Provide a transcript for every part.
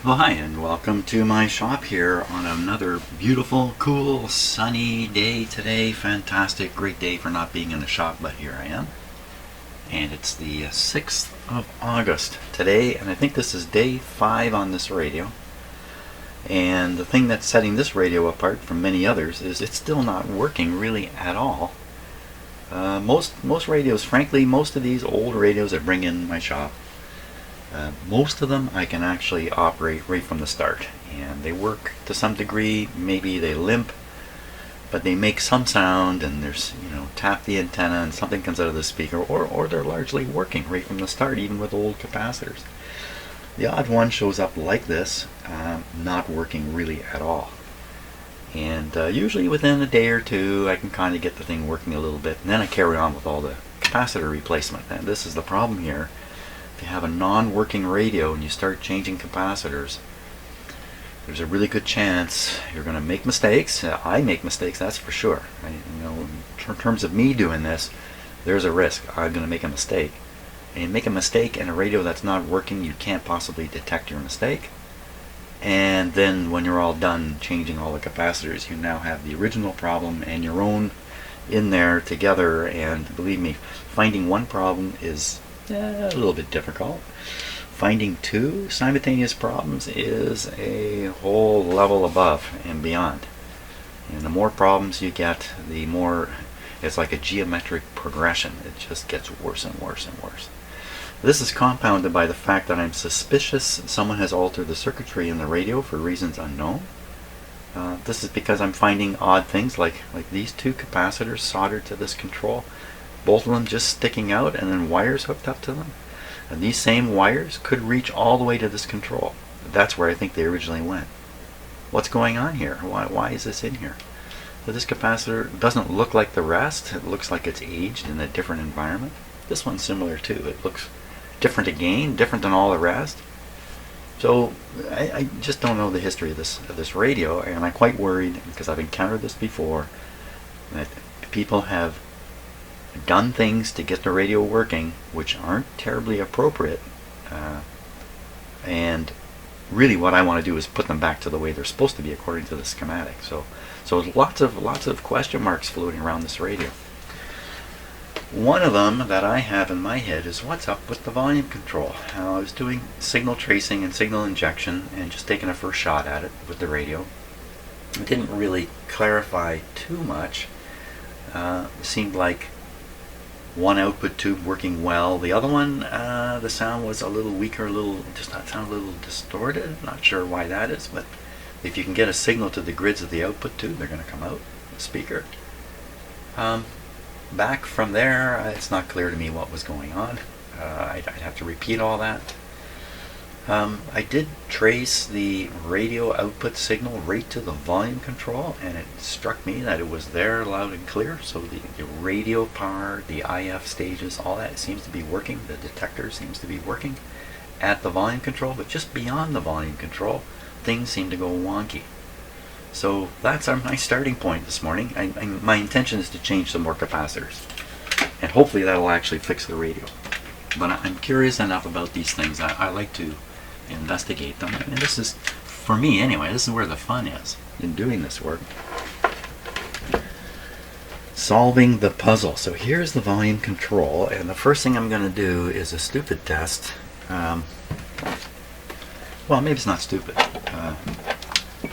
Well, hi, and welcome to my shop here on another beautiful, cool, sunny day today. Fantastic, great day for not being in the shop, but here I am. And it's the 6th of August today, and I think this is day 5 on this radio. And the thing that's setting this radio apart from many others is it's still not working really at all. Most radios, frankly, most of these old radios that bring in my shop, most of them I can actually operate right from the start, and they work to some degree. Maybe they limp, but they make some sound, and there's, tap the antenna and something comes out of the speaker, or they're largely working right from the start, even with old capacitors. The odd one shows up like this, not working really at all. And usually within a day or two I can kind of get the thing working a little bit, and then I carry on with all the capacitor replacement. And this is the problem here. If you have a non-working radio and you start changing capacitors, there's a really good chance you're going to make mistakes. I make mistakes, that's for sure. In terms of me doing this, there's a risk I'm going to make a mistake. And you make a mistake in a radio that's not working, you can't possibly detect your mistake. And then when you're all done changing all the capacitors, you now have the original problem and your own in there together. And believe me, finding one problem is a little bit difficult. Finding two simultaneous problems is a whole level above and beyond. And the more problems you get, the more it's like a geometric progression. It just gets worse and worse and worse. This is compounded by the fact that I'm suspicious someone has altered the circuitry in the radio for reasons unknown. This is because I'm finding odd things like these two capacitors soldered to this control, both of them just sticking out and then wires hooked up to them. And these same wires could reach all the way to this control. That's where I think they originally went. What's going on here? Why is this in here? So this capacitor doesn't look like the rest. It looks like it's aged in a different environment. This one's similar too. It looks different again, different than all the rest. So I just don't know the history of this radio, and I'm quite worried because I've encountered this before, that people have done things to get the radio working which aren't terribly appropriate, and really what I want to do is put them back to the way they're supposed to be according to the schematic. So lots of question marks floating around this radio. One of them that I have in my head is what's up with the volume control. I was doing signal tracing and signal injection and just taking a first shot at it with the radio. It didn't really clarify too much. It seemed like one output tube working well. The other one, the sound was a little weaker, just not sound a little distorted. Not sure why that is, but if you can get a signal to the grids of the output tube, they're going to come out the speaker. Back from there, it's not clear to me what was going on. I'd have to repeat all that. I did trace the radio output signal right to the volume control, and it struck me that it was there loud and clear. So the radio power, the IF stages, all that seems to be working. The detector seems to be working at the volume control, but just beyond the volume control, things seem to go wonky. So that's my starting point this morning. My intention is to change some more capacitors, and hopefully that'll actually fix the radio. But I'm curious enough about these things. I like to investigate them, and this is, for me anyway, this is where the fun is in doing this work. Solving the puzzle. So here's the volume control, and the first thing I'm going to do is a stupid test. Well, maybe it's not stupid.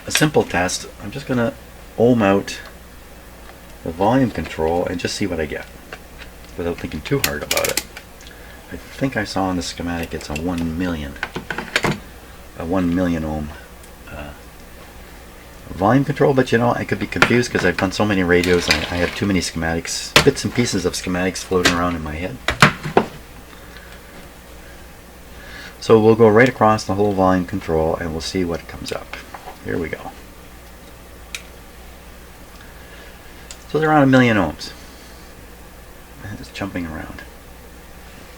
A simple test. I'm just going to ohm out the volume control and just see what I get without thinking too hard about it. I think I saw in the schematic it's a 1 million ohm volume control, but I could be confused because I've done so many radios. I have too many schematics, bits and pieces of schematics floating around in my head. So we'll go right across the whole volume control and we'll see what comes up. Here we go. So they're around 1 million ohms. It's jumping around.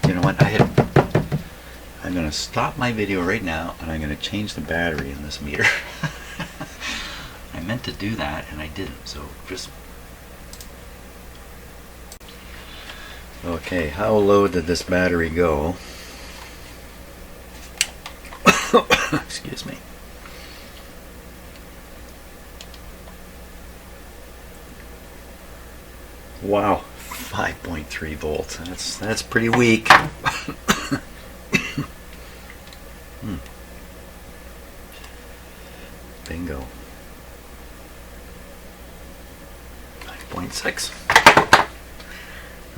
You know what? I'm going to stop my video right now and I'm going to change the battery in this meter. I meant to do that and I didn't, so just... Okay, how low did this battery go? Excuse me. Wow, 5.3 volts. That's pretty weak. Bingo. 9.6.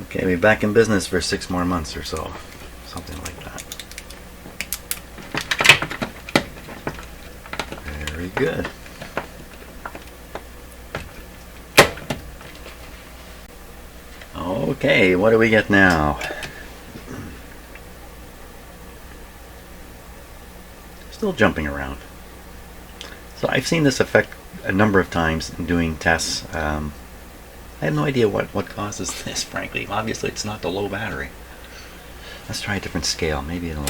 Okay, we'll be back in business for 6 more months or so. Something like that. Very good. Okay, what do we get now? Still jumping around. So I've seen this effect a number of times in doing tests. I have no idea what causes this, frankly. Obviously, it's not the low battery. Let's try a different scale. Maybe it'll...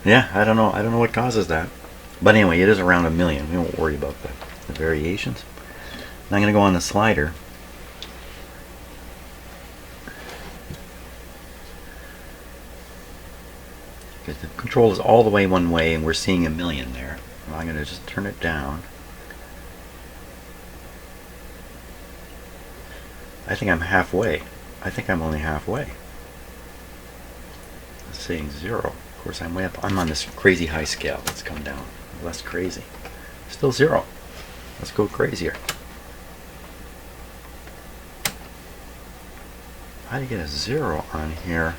yeah, I don't know. I don't know what causes that. But anyway, it is around 1 million. We won't worry about the variations. Now I'm going to go on the slider. Because the control is all the way one way and we're seeing 1 million there. Well, I'm going to just turn it down. I think I'm halfway. I think I'm only halfway. It's saying 0. Of course, I'm way up. I'm on this crazy high scale. Let's come down. Less crazy. Still 0. Let's go crazier. How do you get a 0 on here?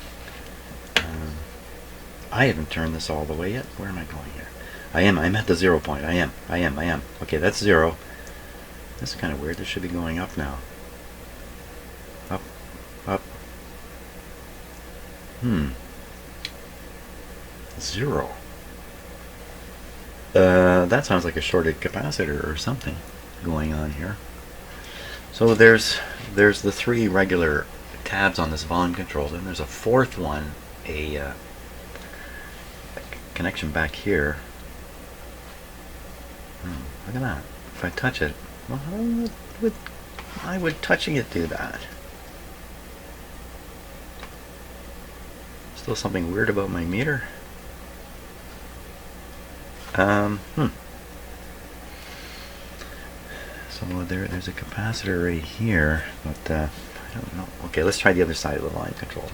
I haven't turned this all the way yet. Where am I going here? I'm at the 0 point. I am. Okay, that's 0. This is kind of weird. This should be going up now. Up. 0. That sounds like a shorted capacitor or something going on here. So there's the 3 regular tabs on this volume control. Then there's a 4th one, a connection back here. Look at that. If I touch it, well, why would touching it do that? Still something weird about my meter. So there's a capacitor right here, but I don't know. Okay, let's try the other side of the volume control.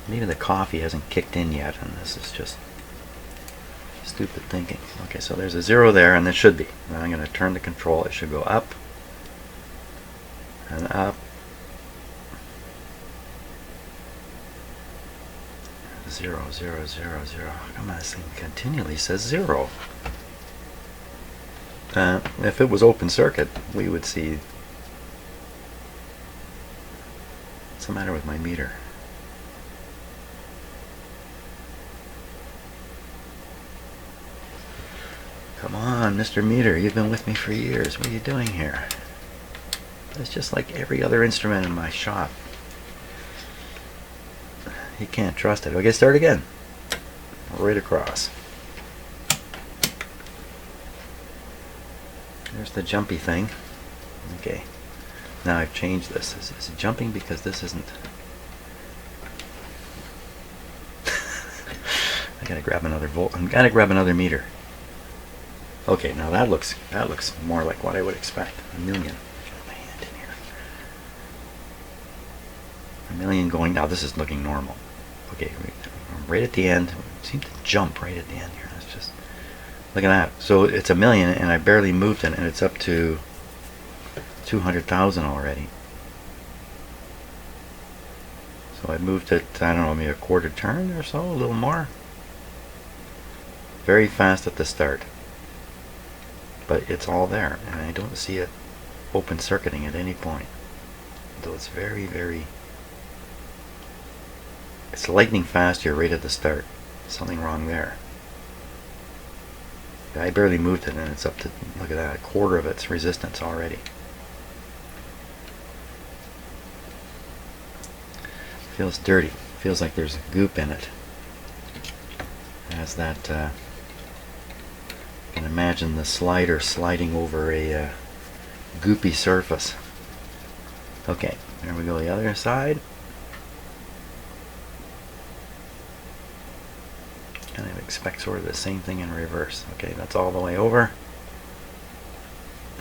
Maybe the coffee hasn't kicked in yet, and this is just stupid thinking. Okay, so there's a 0 there, and it should be. Now I'm going to turn the control. It should go up and up. 0, 0, 0, 0. Come on, this thing continually says 0. If it was open circuit, we would see. What's the matter with my meter? Come on, Mr. Meter, you've been with me for years. What are you doing here? It's just like every other instrument in my shop. You can't trust it. Okay, start again. Right across. There's the jumpy thing. Okay. Now I've changed this. Is it jumping because this isn't... I gotta grab another volt. I gotta grab another meter. Okay, now that looks more like what I would expect. 1 million. Get my hand in here. 1 million going. Now this is looking normal. Okay, right at the end. It seemed to jump right at the end here. Let's just look at that. So it's 1 million, and I barely moved it, and it's up to 200,000 already. So I moved it, I don't know, maybe a quarter turn or so, a little more. Very fast at the start. But it's all there, and I don't see it open circuiting at any point. Though it's very, very... It's lightning fast here right at the start. Something wrong there. I barely moved it, and it's up to, look at that, a quarter of its resistance already. Feels dirty. Feels like there's goop in it. It has that, you can imagine the slider sliding over a goopy surface. Okay, there we go, the other side. Kind of expect sort of the same thing in reverse. Okay, that's all the way over.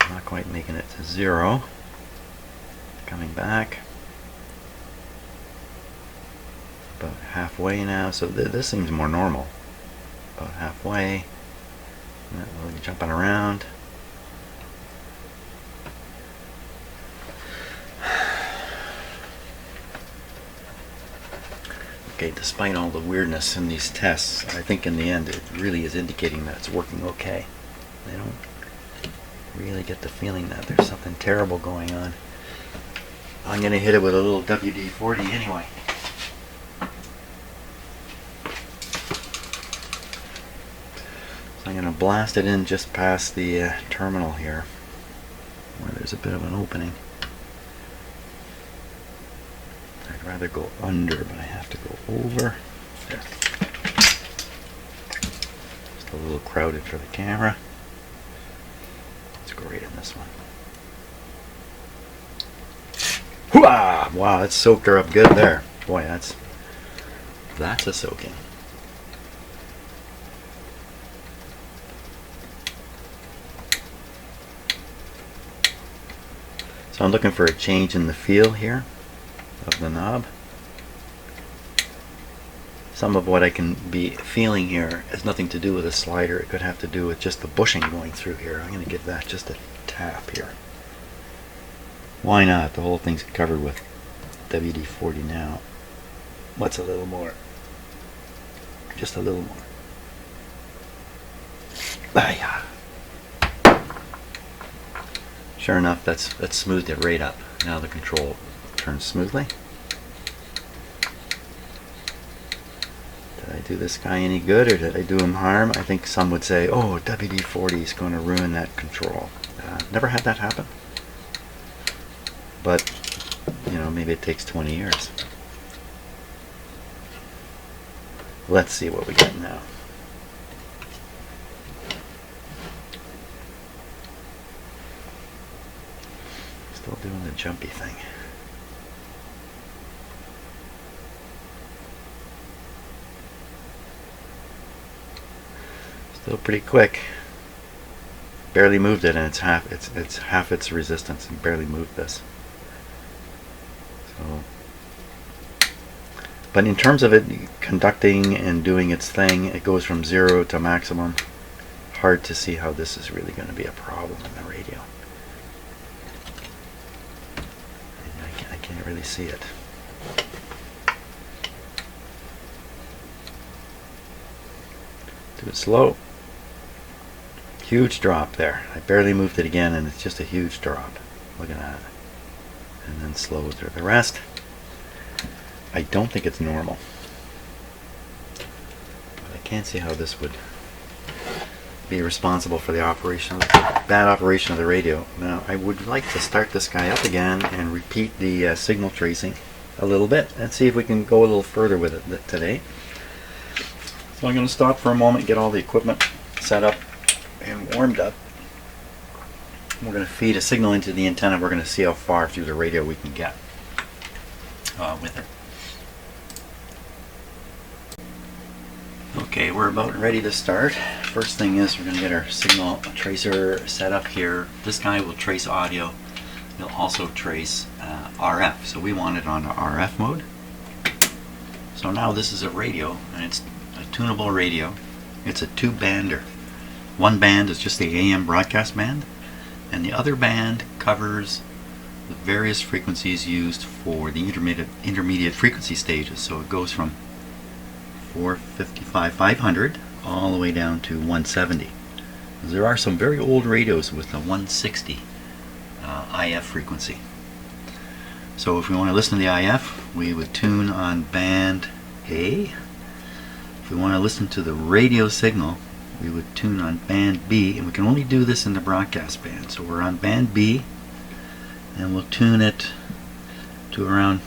Not quite making it to 0. Coming back. About halfway now, so this seems more normal. About halfway. Jumping around. Okay, despite all the weirdness in these tests, I think in the end it really is indicating that it's working okay. I don't really get the feeling that there's something terrible going on. I'm going to hit it with a little WD-40 anyway. So I'm going to blast it in just past the terminal here, where there's a bit of an opening. I'd rather go under, but I have to go over. There. Just a little crowded for the camera. It's great in this one. Hooah! Wow, that soaked her up good there. Boy, that's a soaking. So I'm looking for a change in the feel here of the knob. Some of what I can be feeling here has nothing to do with a slider. It could have to do with just the bushing going through here. I'm going to give that just a tap here. Why not? The whole thing's covered with WD-40 now. What's a little more? Just a little more. Ah, yeah. Sure enough, that's smoothed it right up. Now the control turns smoothly. Did I do this guy any good, or did I do him harm? I think some would say, oh, WD-40 is going to ruin that control. Never had that happen. But, you know, maybe it takes 20 years. Let's see what we get now. Still doing the jumpy thing. Still pretty quick. Barely moved it, and it's half its resistance, and barely moved this. So, but in terms of it conducting and doing its thing, it goes from 0 to maximum. Hard to see how this is really going to be a problem in the radio. I can't really see it. Do it slow. Huge drop there. I barely moved it again, and it's just a huge drop. Look at that. And then slow through the rest. I don't think it's normal. But I can't see how this would be responsible for the bad operation of the radio. Now, I would like to start this guy up again and repeat the signal tracing a little bit and see if we can go a little further with it today. So I'm going to stop for a moment, get all the equipment set up and warmed up. We're going to feed a signal into the antenna. We're going to see how far through the radio we can get with it. Okay, we're about ready to start. First thing is we're going to get our signal tracer set up here. This guy will trace audio. He'll also trace RF. So we want it on RF mode. So now this is a radio, and it's a tunable radio. It's a 2-bander. One band is just the AM broadcast band, and the other band covers the various frequencies used for the intermediate frequency stages. So it goes from 455, 500 all the way down to 170. There are some very old radios with the 160 IF frequency. So if we want to listen to the IF, we would tune on band A. If we want to listen to the radio signal, we would tune on band B, and we can only do this in the broadcast band. So we're on band B, and we'll tune it to around,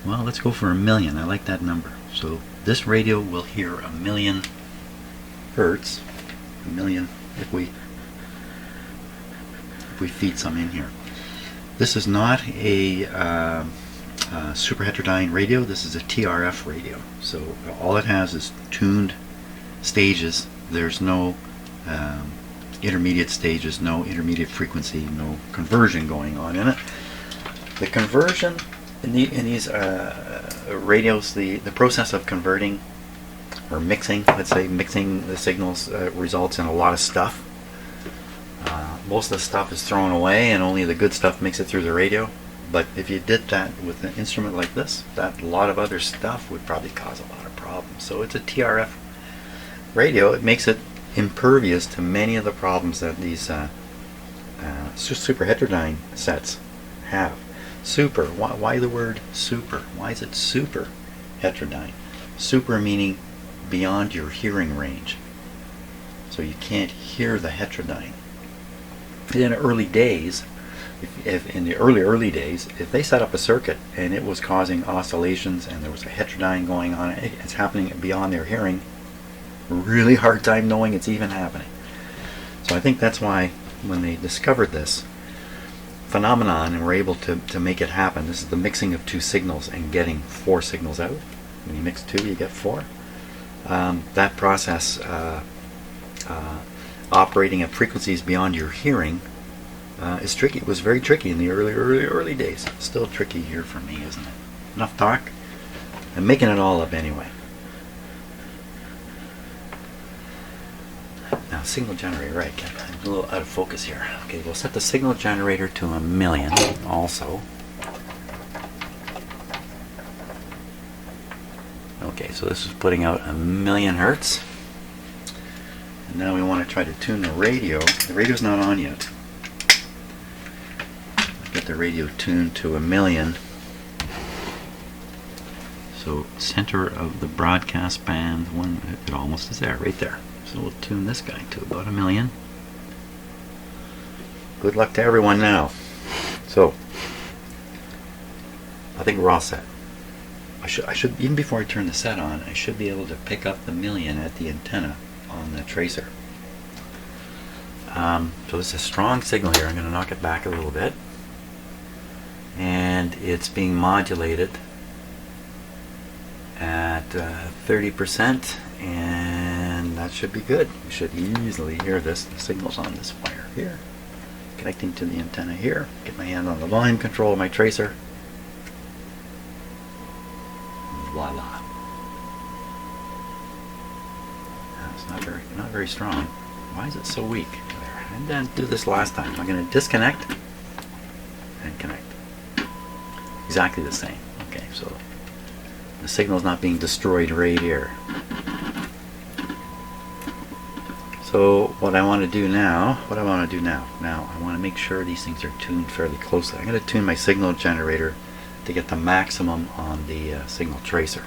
well, let's go for 1,000,000. I like that number. So this radio will hear 1,000,000 hertz, 1,000,000 if we feed some in here. This is not a super heterodyne radio. This is a TRF radio. So all it has is tuned stages. There's no intermediate stages, no intermediate frequency, no conversion going on in it. The conversion in these radios, the process of converting or mixing, let's say mixing the signals, results in a lot of stuff. Most of the stuff is thrown away and only the good stuff makes it through the radio. But if you did that with an instrument like this, that lot of other stuff would probably cause a lot of problems. So it's a TRF radio. It makes it impervious to many of the problems that these super heterodyne sets have. Super, why the word super? Why is it super heterodyne? Super meaning beyond your hearing range. So you can't hear the heterodyne. In the early days, if in the early days, if they set up a circuit and it was causing oscillations and there was a heterodyne going on, it's happening beyond their hearing, really hard time knowing it's even happening. So I think that's why when they discovered this phenomenon and were able to make it happen, this is the mixing of two signals and getting four signals out. When you mix two, you get four. That process, operating at frequencies beyond your hearing, is tricky. It was very tricky in the early days. Still tricky here for me, isn't it? Enough talk. I'm making it all up anyway. Now, signal generator, right? I'm a little out of focus here. Okay, we'll set the signal generator to 1,000,000 also. Okay, so this is putting out 1,000,000 hertz. And now we want to try to tune the radio. The radio's not on yet. Get the radio tuned to 1,000,000. So center of the broadcast band, it almost is there, right there. So we'll tune this guy to about 1,000,000. Good luck to everyone now. So I think we're all set. I should even before I turn the set on, I should be able to pick up the 1,000,000 at the antenna on the tracer. So this is a strong signal here. I'm going to knock it back a little bit, and it's being modulated at 30%, and that should be good. You should easily hear this. The signal's on this wire here, connecting to the antenna here. Get my hand on the volume control of my tracer. Voila. That's not very strong. Why is it so weak? There. I didn't do this last time. I'm going to disconnect and connect. Exactly the same. Okay, so the signal's not being destroyed right here. So what I want to do now, now I want to make sure these things are tuned fairly closely. I'm going to tune my signal generator to get the maximum on the signal tracer.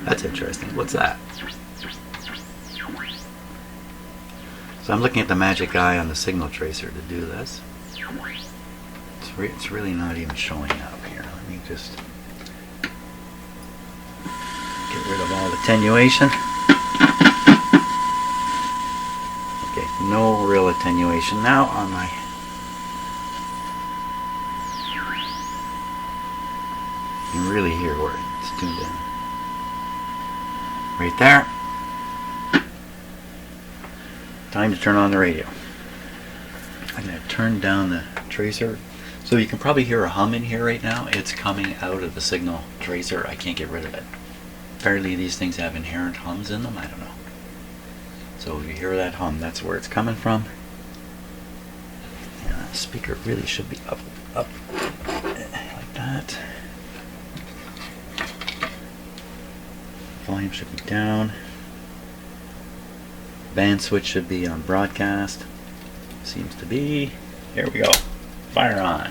That's interesting. What's that? So I'm looking at the magic eye on the signal tracer to do this. It's really not even showing up here. Let me just get rid of all attenuation. Okay, no real attenuation now on my... You can really hear where it's tuned in. Right there. Time to turn on the radio. I'm going to turn down the tracer. So you can probably hear a hum in here right now. It's coming out of the signal tracer. I can't get rid of it. Apparently these things have inherent hums in them. I don't know. So if you hear that hum, that's where it's coming from. Yeah, the speaker really should be up like that. Volume should be down. Band switch should be on broadcast. Seems to be. Here we go. Fire on.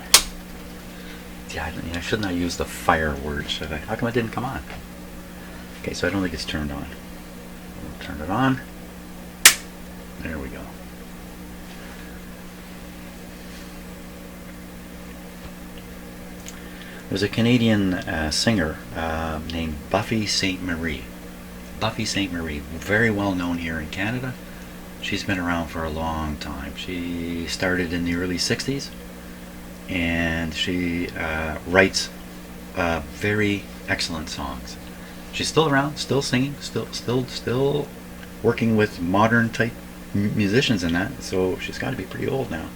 Yeah, I should not use the fire word, should I? How come it didn't come on? Okay, so I don't think it's turned on. We'll turn it on. There we go. There's a Canadian singer named Buffy Sainte Marie. Buffy Sainte Marie, very well known here in Canada. She's been around for a long time. She started in the early 60s, and she writes very excellent songs. She's still around, still singing, still working with modern type musicians and that. So she's got to be pretty old now.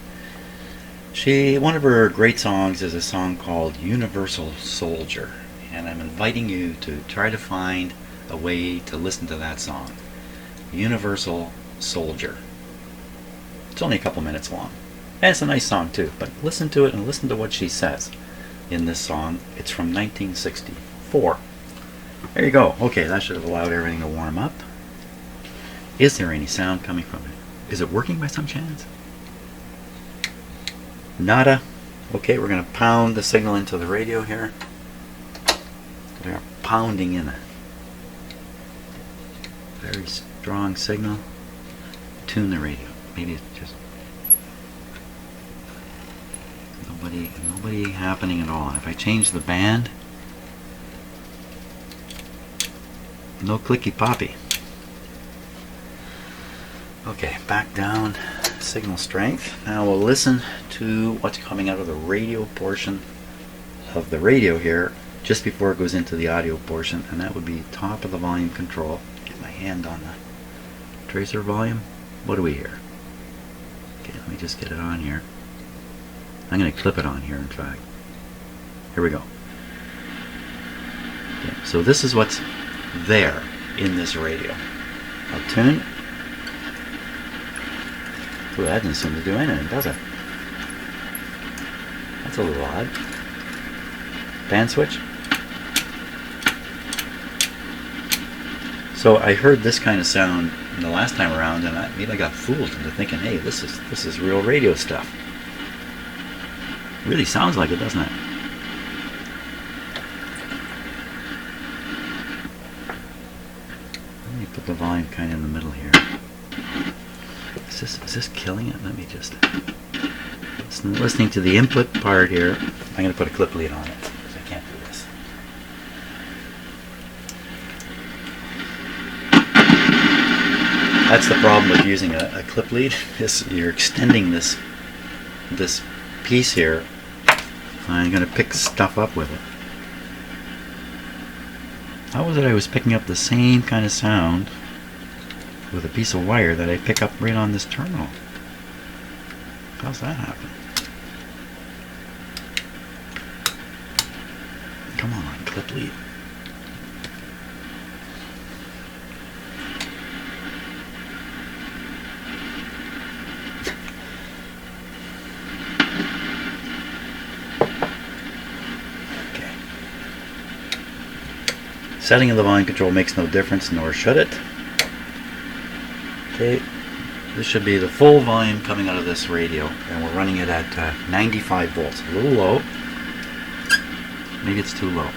One of her great songs is a song called Universal Soldier, and I'm inviting you to try to find a way to listen to that song. Universal Soldier. It's only a couple minutes long. And it's a nice song too, but listen to it and listen to what she says in this song. It's from 1964. There you go. Okay, that should have allowed everything to warm up. Is there any sound coming from it? Is it working by some chance? Nada. Okay, we're going to pound the signal into the radio here. We are pounding in a very strong signal. Tune the radio. Maybe it's just nobody happening at all. If I change the band, no clicky poppy. Okay, back down. Signal strength. Now we'll listen to what's coming out of the radio portion of the radio here just before it goes into the audio portion, and that would be top of the volume control. Get my hand on the tracer volume. What do we hear? Okay, let me just get it on here. I'm going to clip it on here, in fact. Here we go. Okay, so this is what's there in this radio. I'll tune. Ooh, that didn't seem to do anything, does it? That's a little odd. Band switch. So I heard this kind of sound the last time around, and maybe I got fooled into thinking, hey, this is real radio stuff. Really sounds like it, doesn't it? Let me put the volume kind of in the middle here. Is this killing it? Let me just listening to the input part here. I'm going to put a clip lead on it because I can't do this. That's the problem with using a clip lead. Is you're extending this piece here. I'm going to pick stuff up with it. How was it I was picking up the same kind of sound with a piece of wire that I pick up right on this terminal? How's that happen? Come on, clip lead. Okay. Setting of the volume control makes no difference, nor should it. Okay, this should be the full volume coming out of this radio, and we're running it at 95 volts. A little low. Maybe it's too low.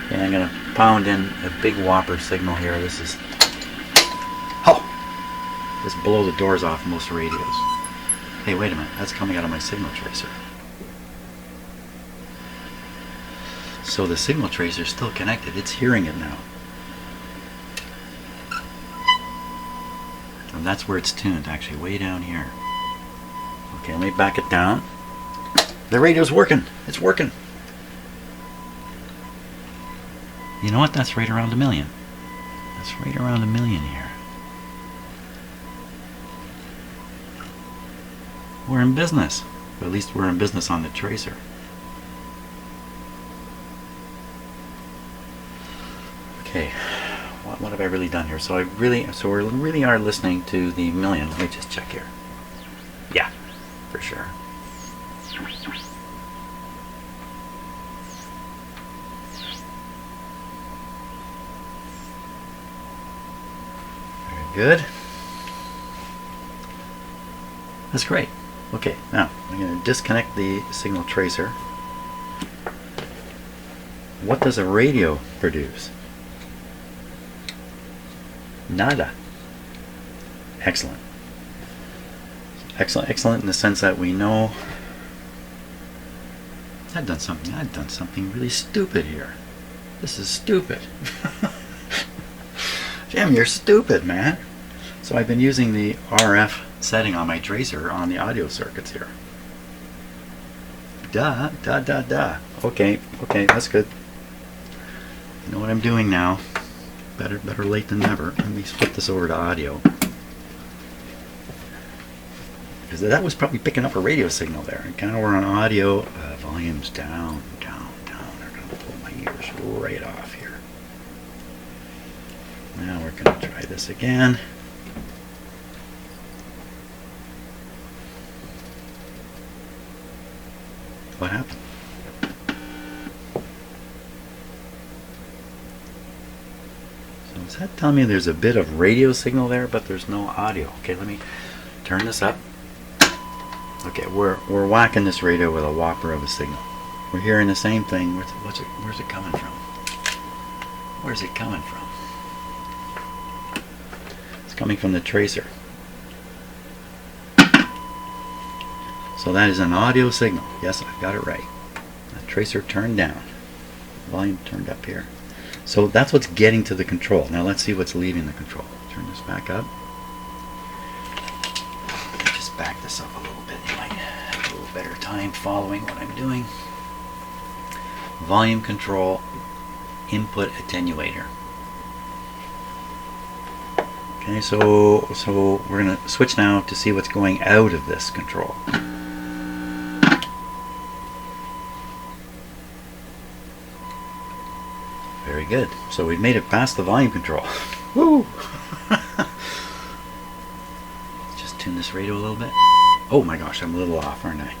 Okay, I'm going to pound in a big whopper signal here. This is... Oh! This blow the doors off most radios. Hey, wait a minute. That's coming out of my signal tracer. So the signal tracer is still connected. It's hearing it now. And that's where it's tuned, actually, way down here. Okay, let me back it down. The radio's working. It's working. You know what? That's right around 1 million. That's right around 1 million here. We're in business. Or at least we're in business on the tracer. Okay, what have I really done here? So we really are listening to the million. Let me just check here. Yeah, for sure. Very good. That's great. Okay, now I'm going to disconnect the signal tracer. What does a radio produce? Nada. Excellent. Excellent in the sense that we know I've done something really stupid here. This is stupid. Jim, you're stupid, man. So I've been using the RF setting on my tracer on the audio circuits here. Duh. Okay, that's good. I know what I'm doing now. Better late than never. Let me flip this over to audio. Because that was probably picking up a radio signal there. And kind of we're on audio. Volume's down. They're going to pull my ears right off here. Now we're going to try this again. What happened? So is that telling me there's a bit of radio signal there, but there's no audio? Okay, let me turn this up. Okay, we're whacking this radio with a whopper of a signal. We're hearing the same thing. Where's it coming from? Where's it coming from? It's coming from the tracer. So that is an audio signal. Yes, I've got it right. The tracer turned down. Volume turned up here. So that's what's getting to the control. Now let's see what's leaving the control. Turn this back up. Just back this up a little bit. You might have a little better time following what I'm doing. Volume control, input attenuator. Okay, so we're going to switch now to see what's going out of this control. Very good. So we've made it past the volume control. Woo! Just tune this radio a little bit. Oh my gosh, I'm a little off, aren't I?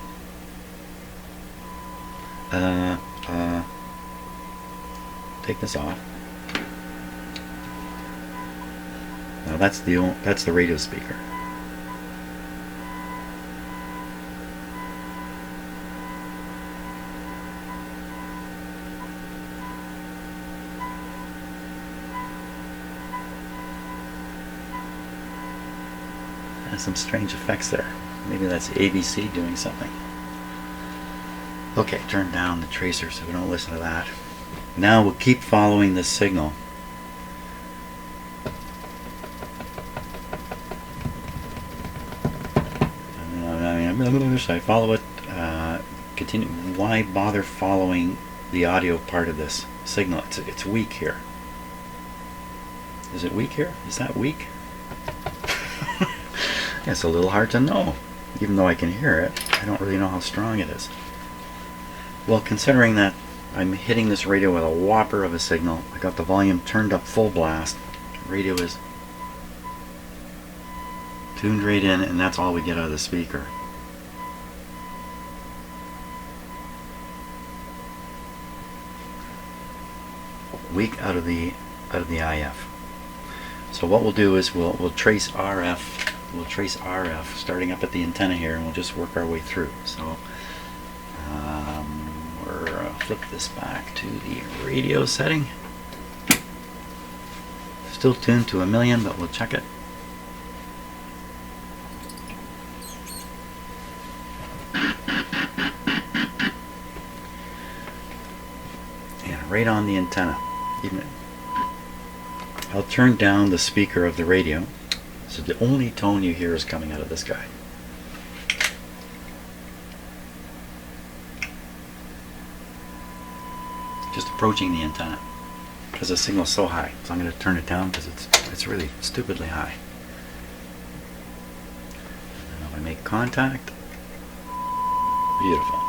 Take this off. Now that's the radio speaker. Has some strange effects there. Maybe that's ABC doing something. Okay, turn down the tracer so we don't listen to that. Now we'll keep following this signal. I follow it. Continue. Why bother following the audio part of this signal? It's weak here. Is it weak here? Is that weak? It's a little hard to know. Even though I can hear it, I don't really know how strong it is. Well, considering that I'm hitting this radio with a whopper of a signal, I got the volume turned up full blast. The radio is tuned right in, and that's all we get out of the speaker. Weak out of the IF. So what we'll do is we'll trace RF. We'll trace RF starting up at the antenna here, and we'll just work our way through. So we're flip this back to the radio setting. Still tuned to 1,000,000, but we'll check it. And right on the antenna. I'll turn down the speaker of the radio. So the only tone you hear is coming out of this guy. Just approaching the antenna because the signal's so high. So I'm going to turn it down because it's really stupidly high. And if I make contact, beautiful.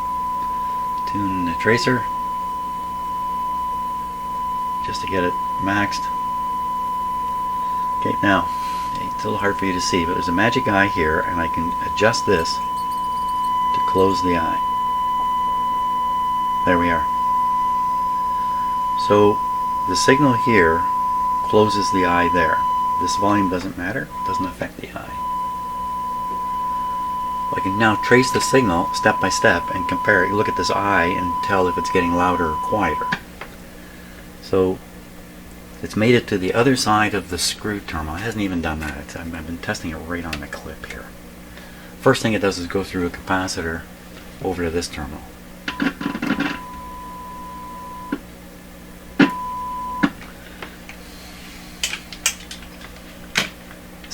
Tune the tracer just to get it maxed. Okay, now. It's a little hard for you to see, but there's a magic eye here, and I can adjust this to close the eye. There we are. So the signal here closes the eye there. This volume doesn't matter, it doesn't affect the eye. I can now trace the signal step by step and compare it. You look at this eye and tell if it's getting louder or quieter. So it's made it to the other side of the screw terminal. It hasn't even done that. I've been testing it right on the clip here. First thing it does is go through a capacitor over to this terminal.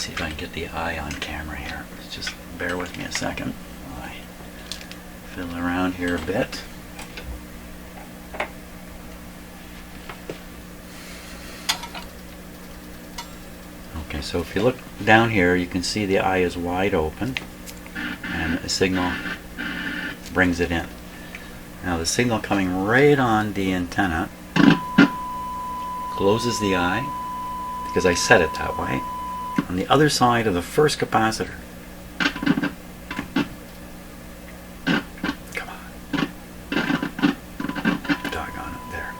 Let's see if I can get the eye on camera here. Just bear with me a second while I fiddle around here a bit. Okay, so if you look down here, you can see the eye is wide open and the signal brings it in. Now the signal coming right on the antenna closes the eye because I set it that way. On the other side of the first capacitor, come on, doggone it, there.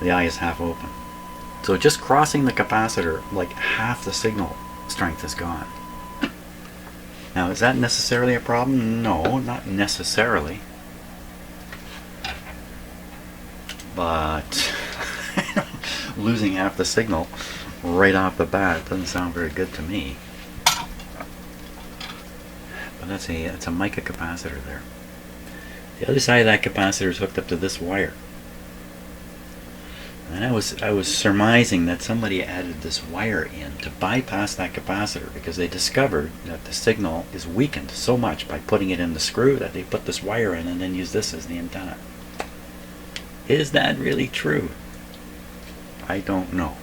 The eye is half open. So just crossing the capacitor, like half the signal strength is gone. Now, is that necessarily a problem? No, not necessarily. But losing half the signal right off the bat doesn't sound very good to me. But that's it's a mica capacitor there. The other side of that capacitor is hooked up to this wire. And I was surmising that somebody added this wire in to bypass that capacitor because they discovered that the signal is weakened so much by putting it in the screw that they put this wire in and then use this as the antenna. Is that really true? I don't know.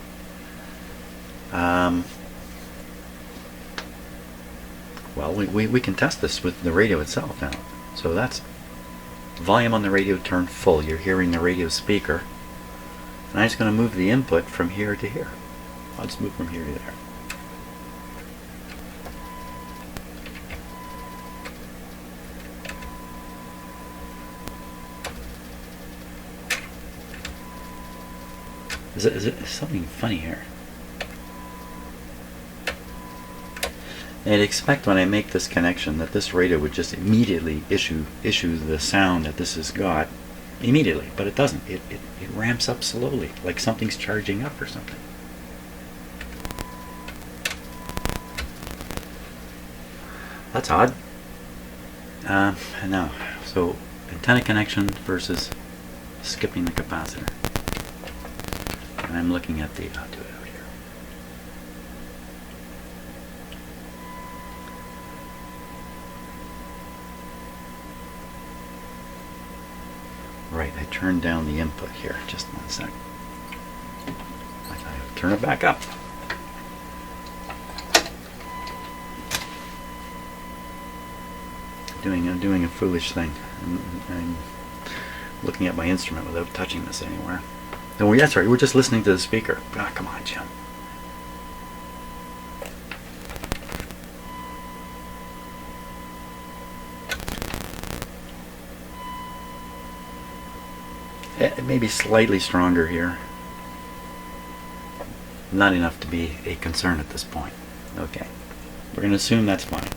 Well, we can test this with the radio itself now. So that's volume on the radio turned full. You're hearing the radio speaker. And I'm just going to move the input from here to here. I'll just move from here to there. Is it something funny here? I'd expect when I make this connection that this radio would just immediately issue the sound that this has got immediately, but it doesn't. It ramps up slowly, like something's charging up or something. That's odd. Now, so antenna connection versus skipping the capacitor. And I'm looking at the, I'll do it out here. Right, I turned down the input here. Just 1 second. I turn it back up. I'm doing a foolish thing. I'm looking at my instrument without touching this anywhere. Oh, that's right. We're just listening to the speaker. Ah, come on, Jim. It may be slightly stronger here. Not enough to be a concern at this point. Okay. We're going to assume that's fine.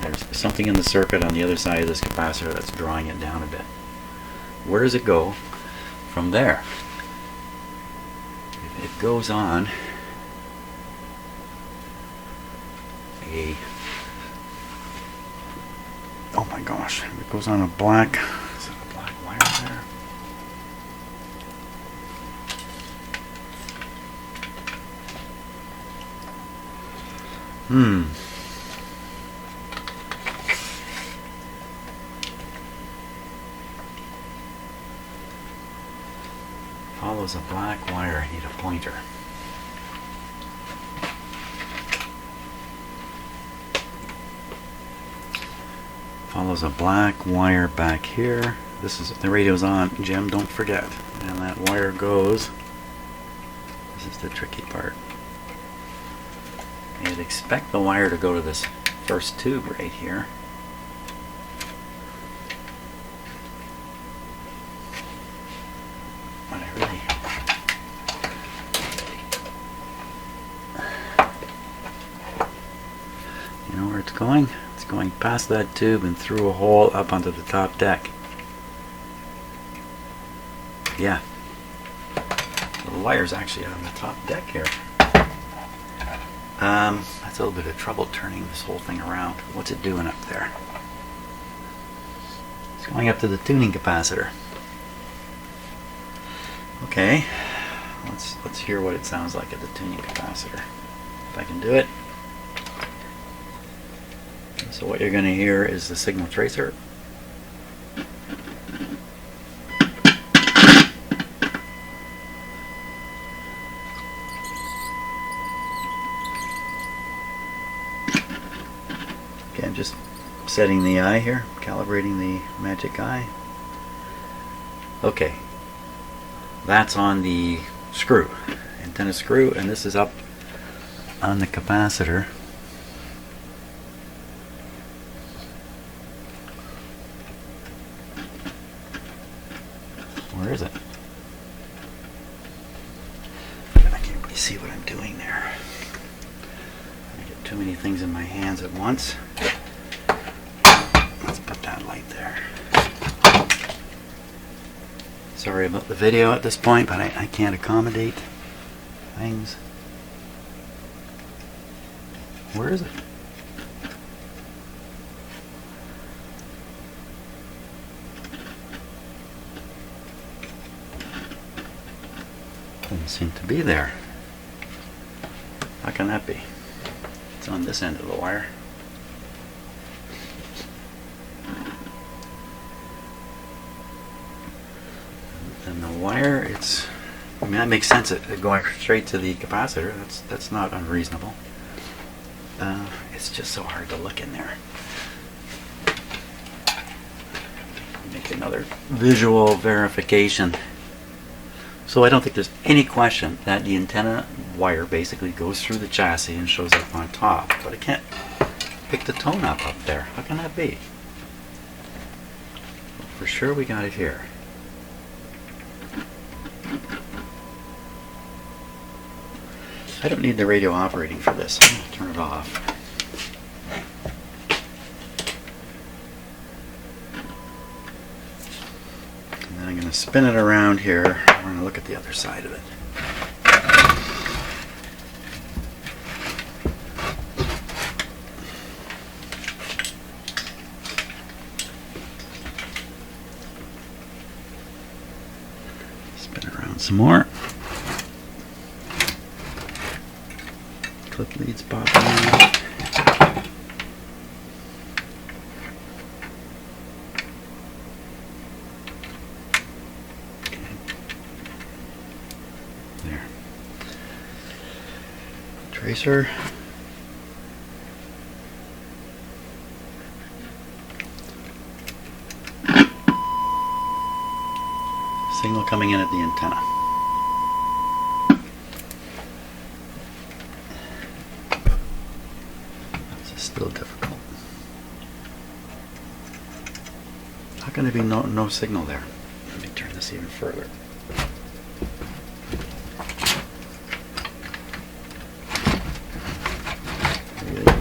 There's something in the circuit on the other side of this capacitor that's drawing it down a bit. Where does it go from there? It goes on oh my gosh, it goes on a black, is it a black wire there? Follows a black wire. I need a pointer. Follows a black wire back here. This is, the radio's on, Jim, don't forget. And that wire goes, this is the tricky part. You'd expect the wire to go to this first tube right here. But I really, you know where it's going? It's going past that tube and through a hole up onto the top deck. Yeah. So the wire's actually on the top deck here. That's a little bit of trouble turning this whole thing around. What's it doing up there? It's going up to the tuning capacitor. Okay. let's hear what it sounds like at the tuning capacitor. If I can do it. So what you're going to hear is the signal tracer. Okay, I'm just setting the eye here, calibrating the magic eye. Okay, that's on the screw, antenna screw, and this is up on the capacitor. Where is it? I can't really see what I'm doing there. I get too many things in my hands at once. Let's put that light there. Sorry about the video at this point, but I can't accommodate things. Where is it? Doesn't seem to be there. How can that be? It's on this end of the wire. And the wire, I mean, that makes sense. It going straight to the capacitor. That's not unreasonable. It's just so hard to look in there. Make another visual verification. So I don't think there's any question that the antenna wire basically goes through the chassis and shows up on top, but I can't pick the tone up there. How can that be? For sure we got it here. I don't need the radio operating for this. I'm going to turn it off. And then I'm going to spin it around here. We're going to look at the other side of it. Spin it around some more. Clip leads popping out. Okay. There. Tracer. Signal coming in at the antenna. Still difficult. How can there be no signal there? Let me turn this even further.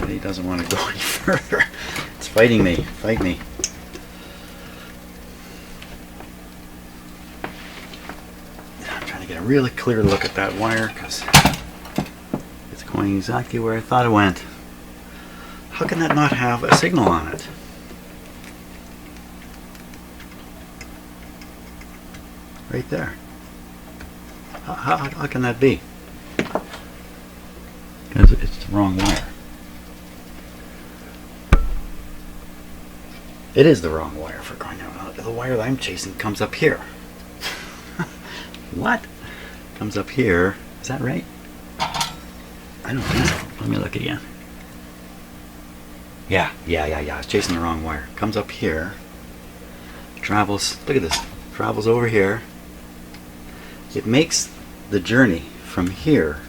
Really doesn't want to go any further. It's fighting me. Fight me. I'm trying to get a really clear look at that wire because it's going exactly where I thought it went. How can that not have a signal on it? Right there. How can that be? Because it's the wrong wire. It is the wrong wire for crying out loud. The wire that I'm chasing comes up here. What? Comes up here. Is that right? I don't think so. Let me look again. Yeah. It's chasing the wrong wire. Comes up here. Travels, look at this. Travels over here. It makes the journey from here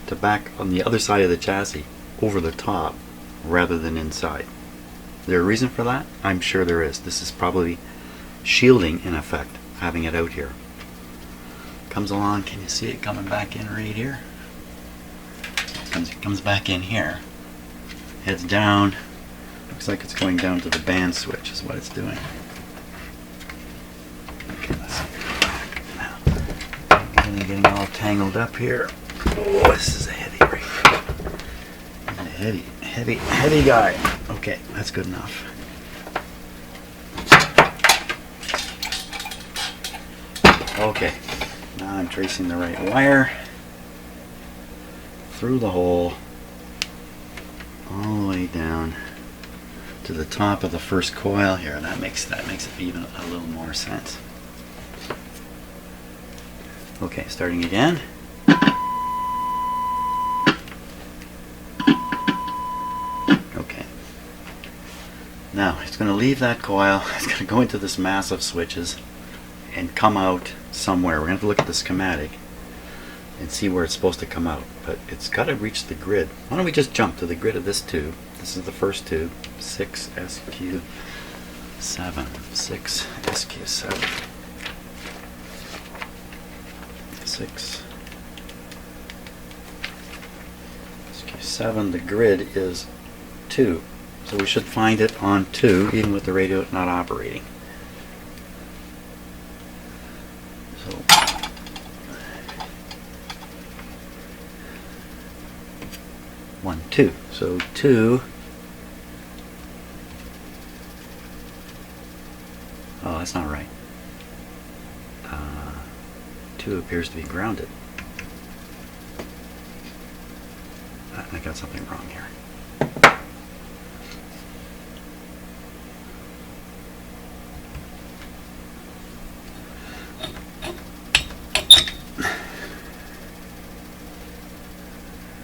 to back on the other side of the chassis over the top rather than inside. Is there a reason for that? I'm sure there is. This is probably shielding in effect, having it out here. Comes along, can you see it coming back in right here? It comes back in here. Heads down. Looks like it's going down to the band switch is what it's doing. Okay, let's see. Now, getting all tangled up here. Oh, this is a heavy rig. A heavy guy. Okay, that's good enough. Okay, Now I'm tracing the right wire through the hole all the way down to the top of the first coil here. That makes it even a little more sense. Okay, starting again. Okay. Now it's going to leave that coil. It's going to go into this mass of switches and come out somewhere. We're going to have to look at the schematic and see where it's supposed to come out. But it's got to reach the grid. Why don't we just jump to the grid of this tube? This is the first tube. 6SQ7. 6SQ7. 6SQ7. The grid is 2. So we should find it on 2, even with the radio not operating. So 1, 2. So 2. Oh, that's not right. 2 appears to be grounded. I got something wrong here.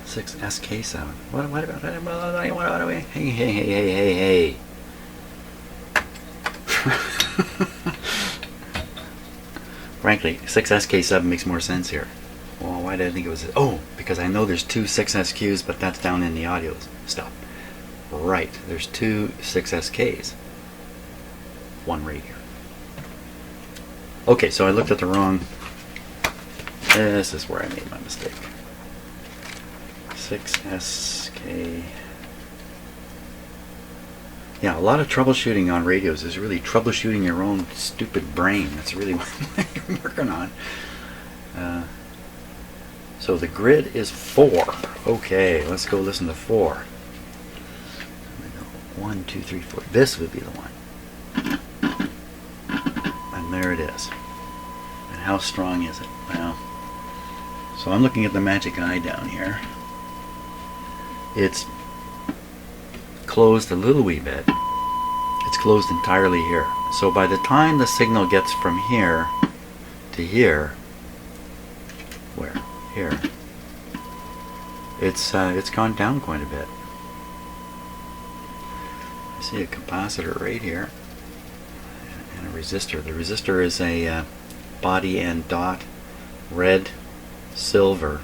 Six SK7. What do we? Hey. Frankly, 6SK7 makes more sense here. Well, why did I think it was? Oh, because I know there's 2 6SQs, but that's down in the audio stuff. Right, there's 2 6SKs. 1 right here. Okay, so I looked at the wrong. This is where I made my mistake. 6SK. Yeah, a lot of troubleshooting on radios is really troubleshooting your own stupid brain. That's really what you're working on. So the grid is 4. Okay, let's go listen to 4. 1, 2, 3, 4. This would be the one. And there it is. And how strong is it? Well, so I'm looking at the magic eye down here. It's closed a little wee bit. It's closed entirely here. So by the time the signal gets from here to here, where? Here. It's gone down quite a bit. I see a capacitor right here and a resistor. The resistor is a body and dot, red, silver.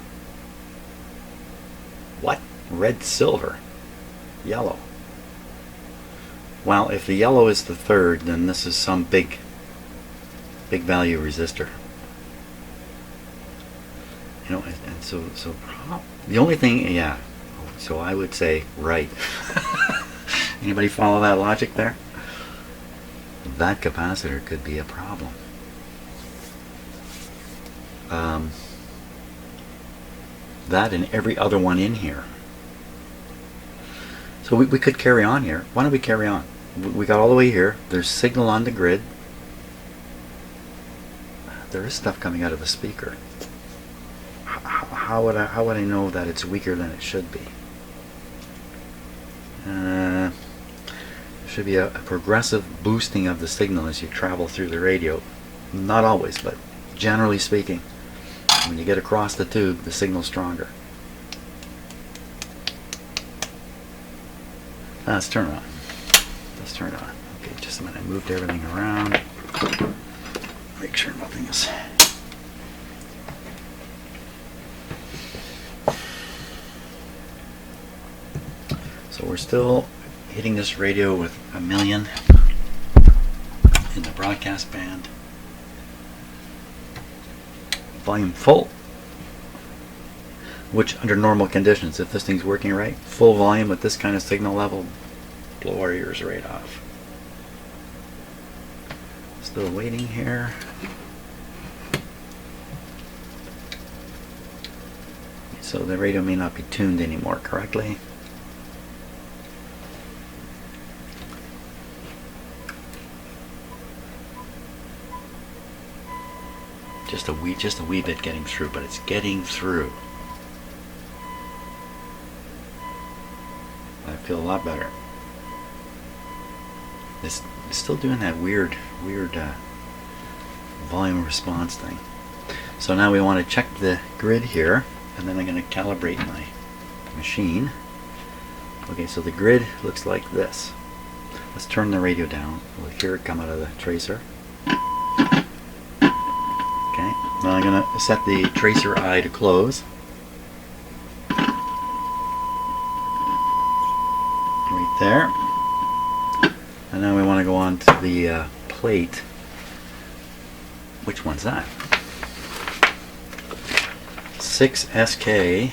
What? Red, silver, yellow. Well, if the yellow is the third, then this is some big value resistor. You know, and so the only thing, yeah. So I would say right. Anybody follow that logic there? That capacitor could be a problem. That and every other one in here. So we could carry on here. Why don't we carry on? We got all the way here. There's signal on the grid. There is stuff coming out of the speaker. How would I know that it's weaker than it should be? There should be a progressive boosting of the signal as you travel through the radio. Not always, but generally speaking, when you get across the tube, the signal's stronger. Let's turn it on. Let's turn it on. Okay, just a minute. I moved everything around. Make sure nothing is. So we're still hitting this radio with 1,000,000 in the broadcast band. Volume full. Which, under normal conditions, if this thing's working right, full volume with this kind of signal level, blow our ears right off. Still waiting here. So the radio may not be tuned anymore correctly. Just a wee bit getting through, but it's getting through. I feel a lot better. It's still doing that weird volume response thing. So now we want to check the grid here, and then I'm going to calibrate my machine. Okay, so the grid looks like this. Let's turn the radio down. We'll hear it come out of the tracer. Okay, now I'm going to set the tracer eye to close. Right there. And now we want to go on to the plate. Which one's that? 6SK.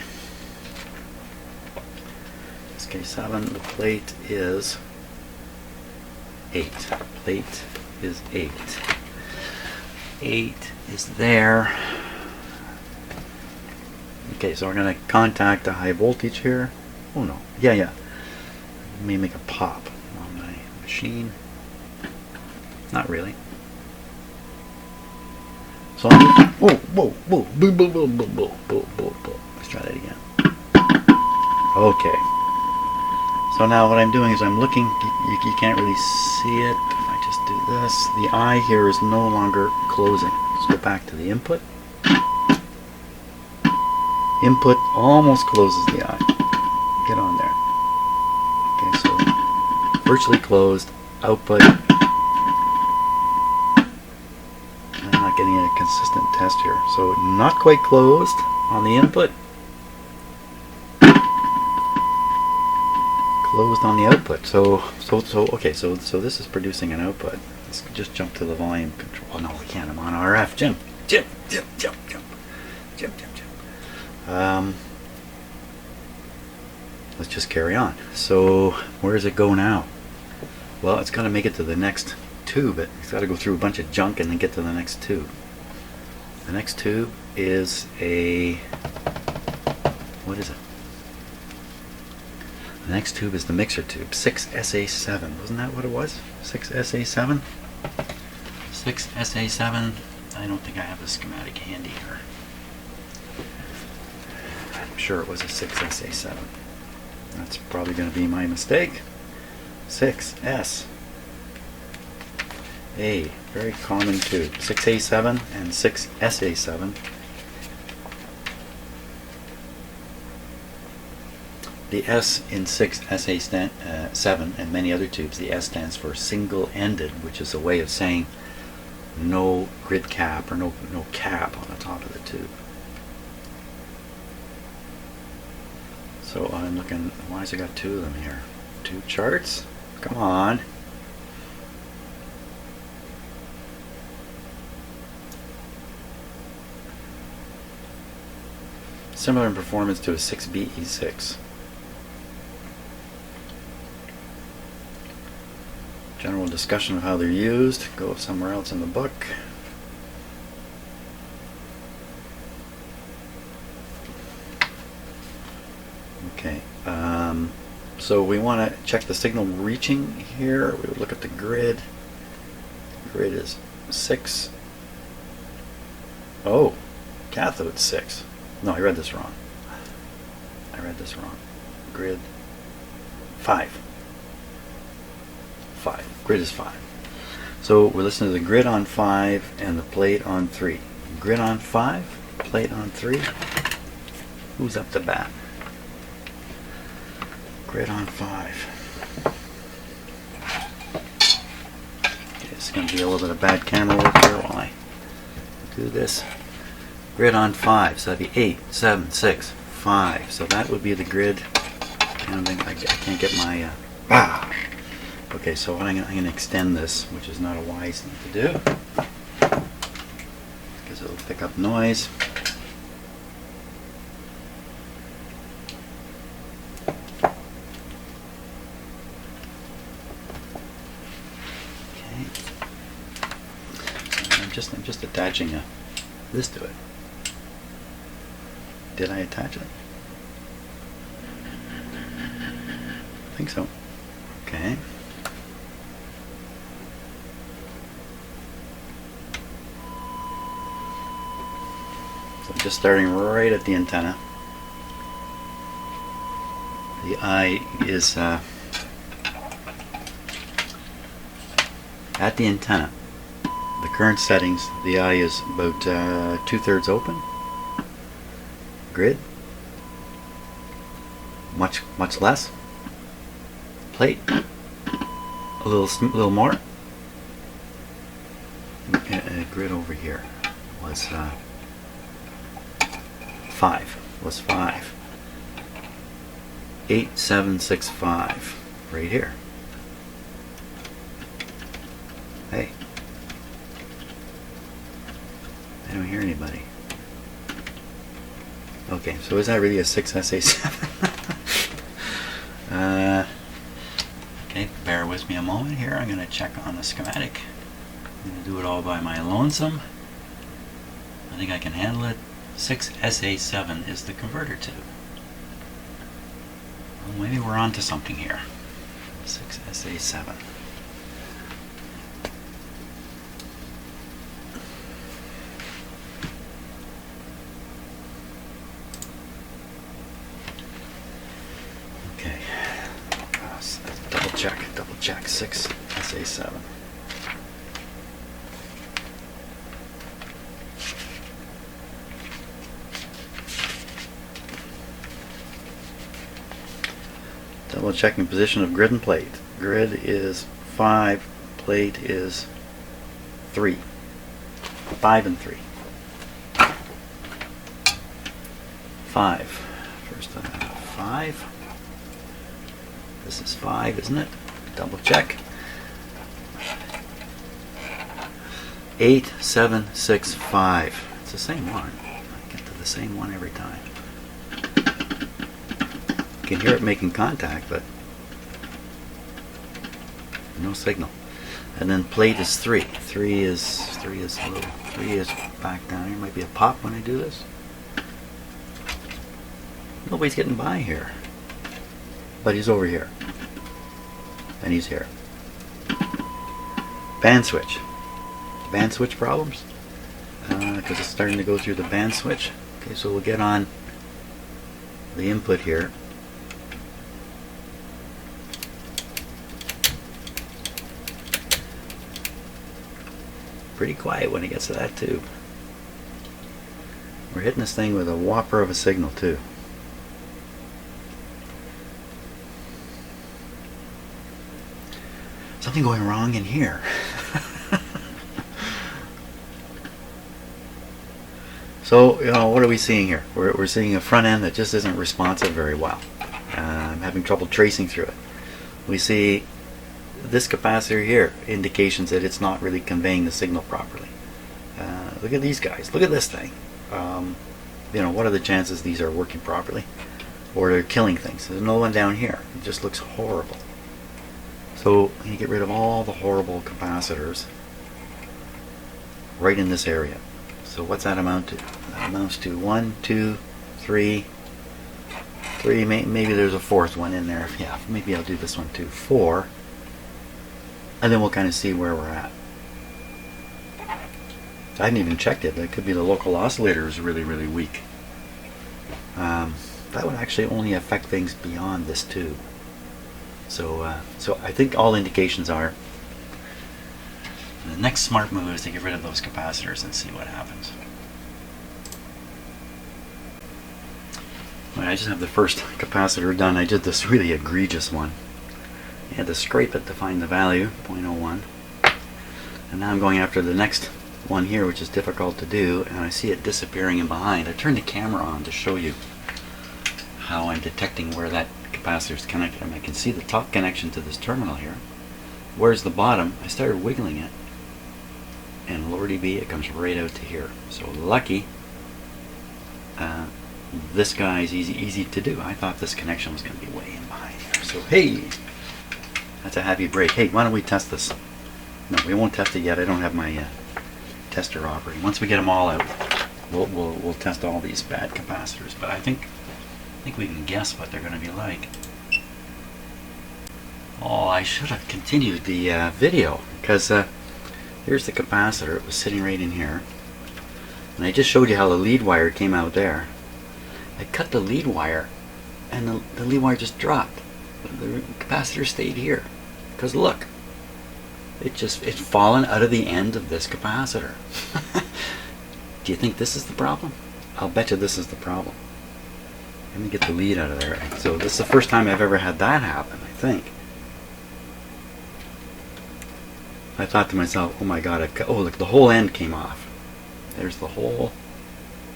SK7. The plate is 8. Plate is 8. 8 is there. Okay, so we're going to contact a high voltage here. Oh no. Yeah. Let me make a pop on my machine. Not really. So I'm, whoa. Let's try that again. Okay. So now what I'm doing is I'm looking, you can't really see it. If I just do this, the eye here is no longer closing. Let's go back to the input. Input almost closes the eye. Get on there. Okay, so virtually closed. Output. I'm not getting a consistent test here. So not quite closed on the input. Closed on the output. So this is producing an output. Let's just jump to the volume control. Oh no, we can't. I'm on RF. Jump. Let's just carry on. So where does it go now? Well, it's got to make it to the next tube. It's got to go through a bunch of junk and then get to the next tube. The next tube is a, what is it? The next tube is the mixer tube, 6SA7. Wasn't that what it was? 6SA7? 6SA7. I don't think I have the schematic handy here. I'm sure it was a 6SA7. That's probably going to be my mistake. 6S. A very common tube. 6A7 and 6SA7. The S in 6SA7 and many other tubes, the S stands for single-ended, which is a way of saying no grid cap or no cap on the top of the tube. So I'm looking, why has it got two of them here? Two charts? Come on. Similar in performance to a 6BE6. General discussion of how they're used. Go somewhere else in the book. Okay. So we want to check the signal reaching here. We would look at the grid. The grid is 6. Oh, cathode 6. No, I read this wrong. Grid 5. 5. Grid is 5. So we're listening to the grid on 5 and the plate on 3. Grid on 5, plate on 3. Who's up to bat? Grid on 5. Okay, it's going to be a little bit of bad camera work here while I do this. Grid on 5, so that'd be 8, 7, 6, 5. So that would be the grid. I can't get my... Okay, so I'm going to extend this, which is not a wise thing to do, because it'll pick up noise. Okay. I'm just attaching this to it. Did I attach it? I think so. Okay. just starting right at the antenna. The eye is at the antenna. The current settings, the eye is about 2/3 open. Grid, much less. Plate, a little more. Grid over here was 5. Was 5. 8765 right here. Hey, I don't hear anybody. Okay, so is that really a 6SA7? Okay, bear with me a moment here. I'm going to check on the schematic. I'm going to do it all by my lonesome. I think I can handle it. 6SA7 is the converter tube. Well, maybe we're on to something here. 6SA7. Okay. Double check. 6SA7. Double checking position of grid and plate. Grid is 5, plate is 3. 5 and 3. 5. First 5. This is 5, isn't it? Double check. 8765. It's the same one. I get to the same one every time. You can hear it making contact, but no signal. And then plate is 3. 3 is back down here. Might be a pop when I do this. Nobody's getting by here. But he's over here. And he's here. Band switch. Band switch problems? Because it's starting to go through the band switch. Okay, so we'll get on the input here. Pretty quiet when it gets to that tube. We're hitting this thing with a whopper of a signal too. Something going wrong in here. So, what are we seeing here? We're seeing a front end that just isn't responsive very well. I'm having trouble tracing through it. We see this capacitor here, indications that it's not really conveying the signal properly. Look at these guys. Look at this thing. What are the chances these are working properly? Or they're killing things. There's no one down here. It just looks horrible. So you get rid of all the horrible capacitors right in this area. So what's that amount to? That amounts to 1, 2, 3, maybe there's a fourth one in there. Yeah, maybe I'll do this one too. 4. And then we'll kind of see where we're at. I hadn't even checked it. That could be the local oscillator is really, really weak. That would actually only affect things beyond this tube. So I think all indications are the next smart move is to get rid of those capacitors and see what happens. Well, I just have the first capacitor done. I did this really egregious one. I had to scrape it to find the value, 0.01. And now I'm going after the next one here, which is difficult to do, and I see it disappearing in behind. I turned the camera on to show you how I'm detecting where that capacitor is connected. I can see the top connection to this terminal here. Where's the bottom? I started wiggling it, and lordy be, it comes right out to here. So lucky, this guy is easy to do. I thought this connection was going to be way in behind here. So hey, that's a happy break. Hey, why don't we test this? No, we won't test it yet. I don't have my tester operating. Once we get them all out, we'll test all these bad capacitors. But I think we can guess what they're going to be like. Oh, I should have continued the video, because here's the capacitor. It was sitting right in here. And I just showed you how the lead wire came out there. I cut the lead wire, and the lead wire just dropped. The capacitor stayed here. Because look, it's fallen out of the end of this capacitor. Do you think this is the problem? I'll bet you this is the problem. Let me get the lead out of there. So this is the first time I've ever had that happen, I think. I thought to myself, oh my god, oh look, the whole end came off. There's the whole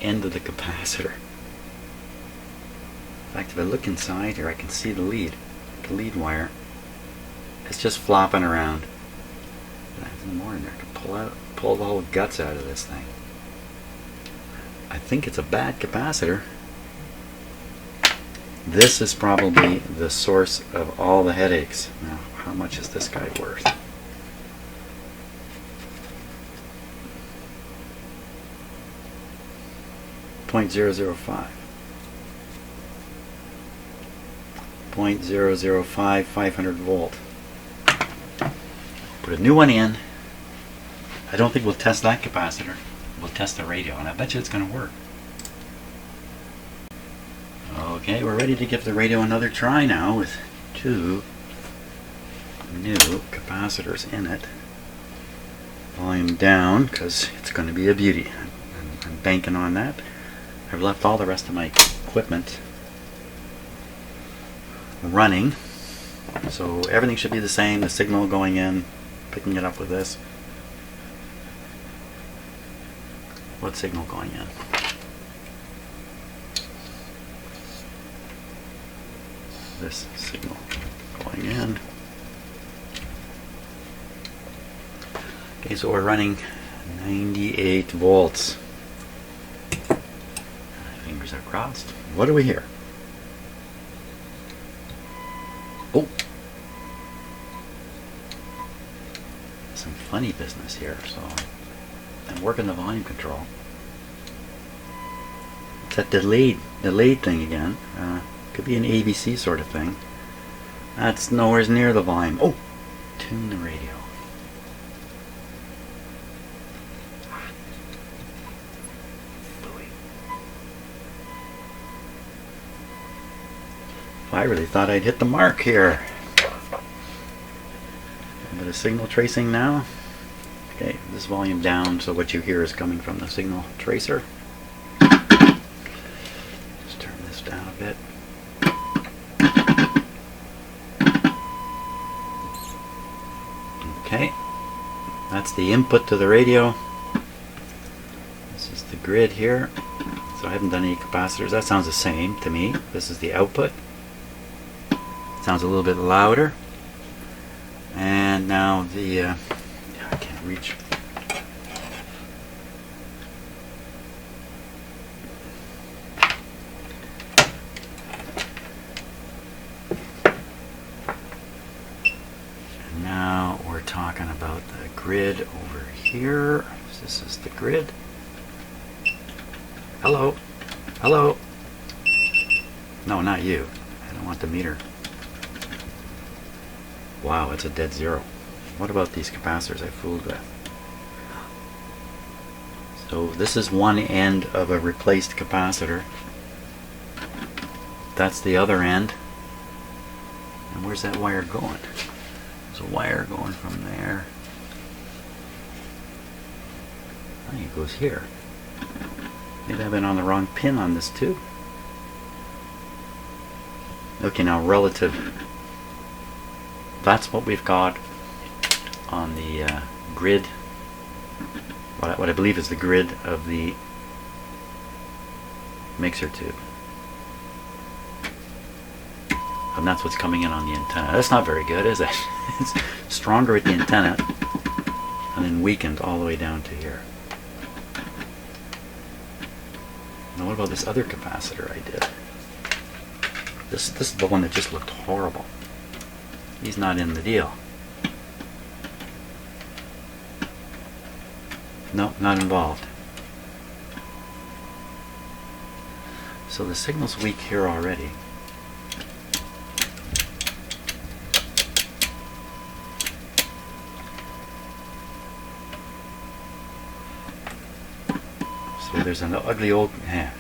end of the capacitor. In fact, if I look inside here, I can see the lead wire. It's just flopping around. There's more in there. I can pull the whole guts out of this thing. I think it's a bad capacitor. This is probably the source of all the headaches. Now, how much is this guy worth? .005. 0.005, 500 volt. Put a new one in. I don't think we'll test that capacitor. We'll test the radio, and I bet you it's going to work. Okay, we're ready to give the radio another try now with two new capacitors in it. Volume down because it's going to be a beauty. I'm banking on that. I've left all the rest of my equipment running, so everything should be the same. The signal going in, picking it up with this. What signal going in? This signal going in. Okay, so we're running 98 volts. Fingers are crossed. What do we hear? Oh! Some funny business here, so I'm working the volume control. It's that delayed thing again. Could be an ABC sort of thing. That's nowhere near the volume. Oh! Tune the radio. I really thought I'd hit the mark here. A bit of signal tracing now. Okay, this volume down, so what you hear is coming from the signal tracer. Just turn this down a bit. Okay, that's the input to the radio. This is the grid here. So I haven't done any capacitors. That sounds the same to me. This is the output. Sounds a little bit louder. And now the I can't reach. And now we're talking about the grid over here. This is the grid. Hello. Hello. No, not you. I don't want the meter. Wow, it's a dead zero. What about these capacitors I fooled with? So this is one end of a replaced capacitor. That's the other end. And where's that wire going? There's a wire going from there. I think it goes here. Maybe I've been on the wrong pin on this too. Okay, now relative. That's what we've got on the grid, what I believe is the grid of the mixer tube. And that's what's coming in on the antenna. That's not very good, is it? It's stronger at the antenna and then weakened all the way down to here. Now what about this other capacitor I did? This is the one that just looked horrible. He's not in the deal. No, not involved. So the signal's weak here already. So there's an ugly old,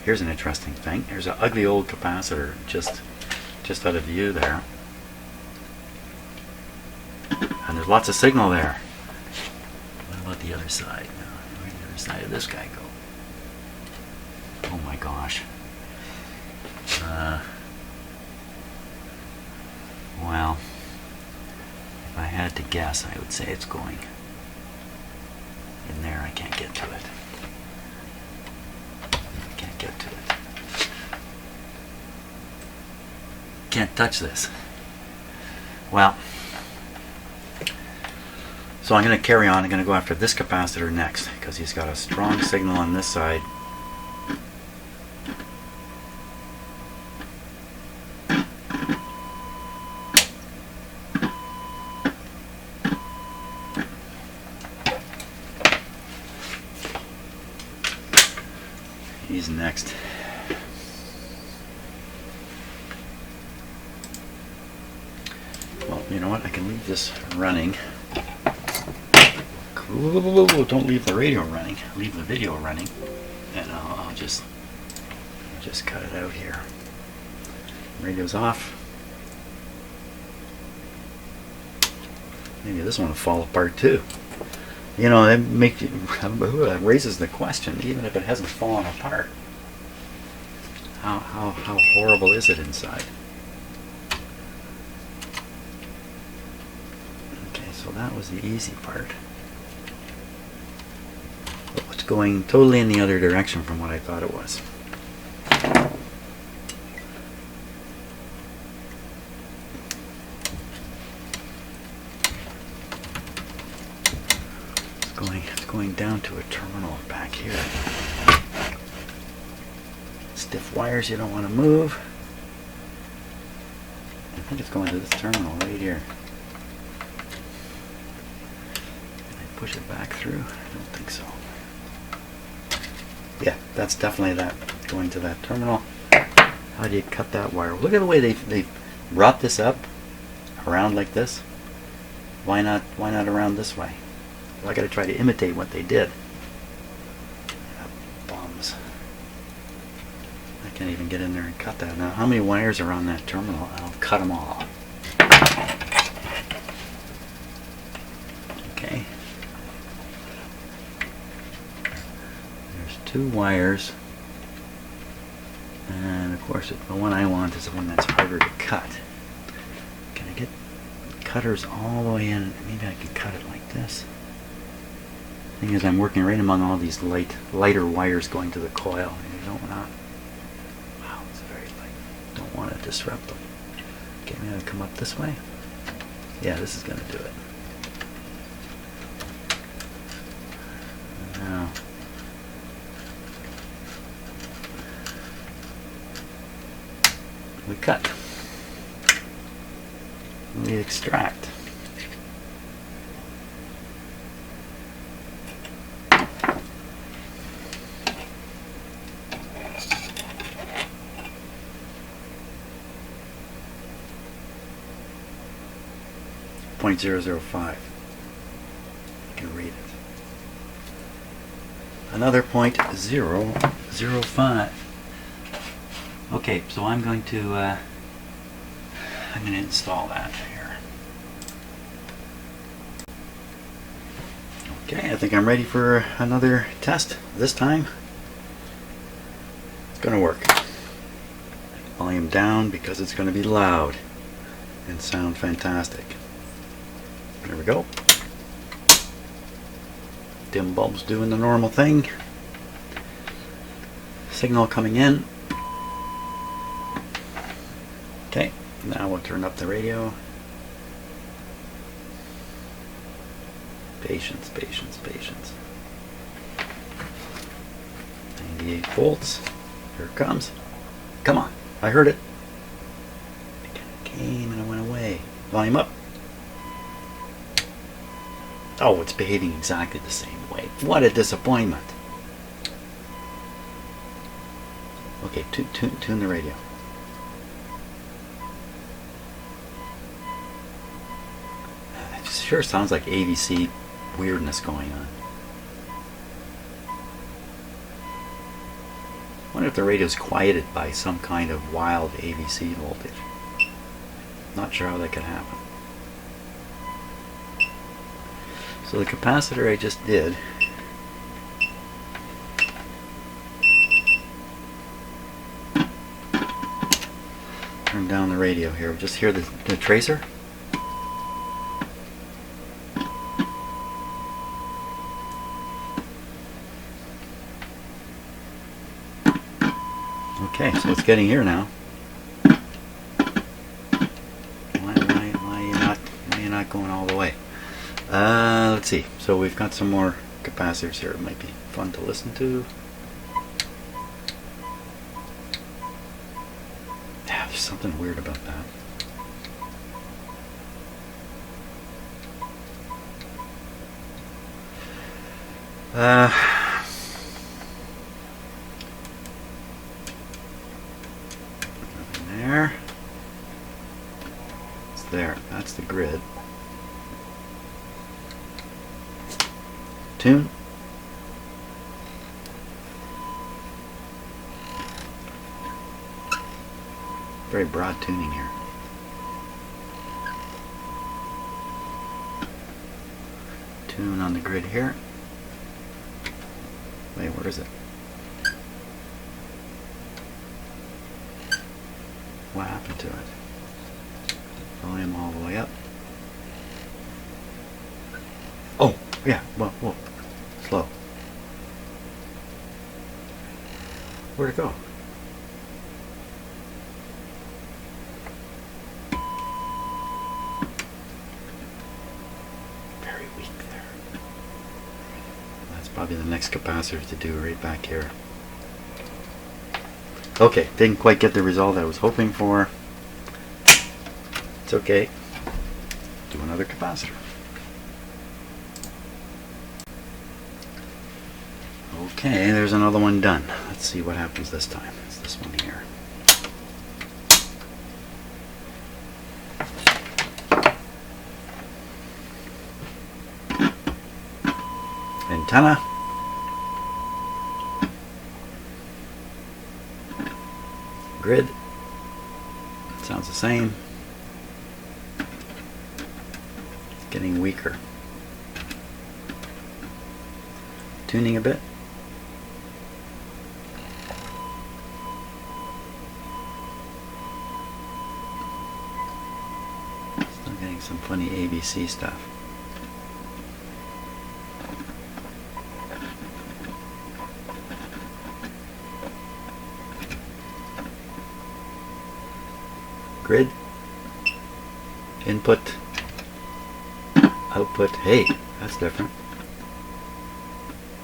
here's an interesting thing. There's an ugly old capacitor just out of view there. And there's lots of signal there. What about the other side? Where did the other side of this guy go? Oh my gosh. Well, if I had to guess, I would say it's going in there. I can't get to it. Can't get to it. Can't touch this. Well, so I'm going to carry on. I'm going to go after this capacitor next because he's got a strong signal on this side. He's next. Well, you know what? I can leave this running. Don't leave the radio running. Leave the video running, and I'll just cut it out here. Radio's off. Maybe this one will fall apart too. You know, that raises the question, even if it hasn't fallen apart, how horrible is it inside? Okay, so that was the easy part. But it's going totally in the other direction from what I thought it was. It's going down to a terminal back here. Stiff wires you don't want to move. I think it's going to this terminal right here. Can I push it back through? I don't think so. Yeah, that's definitely that, going to that terminal. How do you cut that wire? Look at the way they've brought this up around like this. Why not around this way? Well, I got to try to imitate what they did. Bums. I can't even get in there and cut that. Now, how many wires are on that terminal? I'll cut them all. Okay. There's 2 wires. And of course, the one I want is the one that's harder to cut. Can I get cutters all the way in? Maybe I can cut it like this. Thing is, I'm working right among all these lighter wires going to the coil. And you don't want to. Wow, it's very light. Don't want to disrupt them. Okay, maybe I'll come up this way. Yeah, this is going to do it. Now, we cut. We extract. .005. You can read it. Another .005. Okay, so I'm going to install that here. Okay, I think I'm ready for another test. This time, it's going to work. Volume down because it's going to be loud and sound fantastic. There we go. Dim bulbs doing the normal thing. Signal coming in. Okay, now we'll turn up the radio. Patience, patience, patience. 98 volts. Here it comes. Come on, I heard it. It came and it went away. Volume up. Oh, it's behaving exactly the same way. What a disappointment. Okay, tune the radio. It sure sounds like AVC weirdness going on. wonder if the radio is quieted by some kind of wild ABC voltage. Not sure how that could happen. So the capacitor I just did, turn down the radio here. Just hear the tracer. Okay, so it's getting here now. Why are you not going all the way? Let's see. So we've got some more capacitors here. It might be fun to listen to. Yeah, there's something weird about that. Nothing there. It's there. That's the grid. Tune. Very broad tuning here. Tune on the grid here. Wait, where is it? What happened to it? Volume all the way up. Oh, yeah, well, whoa. Slow. Where'd it go? Very weak there. That's probably the next capacitor to do right back here. Okay, didn't quite get the result I was hoping for. It's okay. Do another capacitor. Okay, there's another one done. Let's see what happens this time. It's this one here. Antenna. Grid. Sounds the same. It's getting weaker. Tuning a bit. Some funny ABC stuff. Grid. Input. Output. Hey, that's different.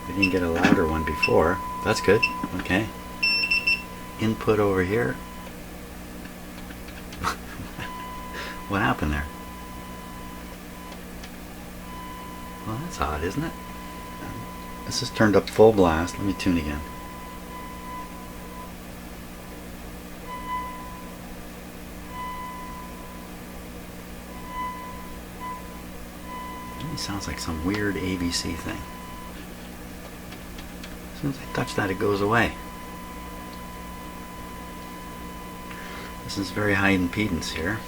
We didn't get a louder one before. That's good. Okay. Input over here. What happened there? Well, that's odd, isn't it? This is turned up full blast. Let me tune again. It sounds like some weird ABC thing. As soon as I touch that, it goes away. This is very high impedance here.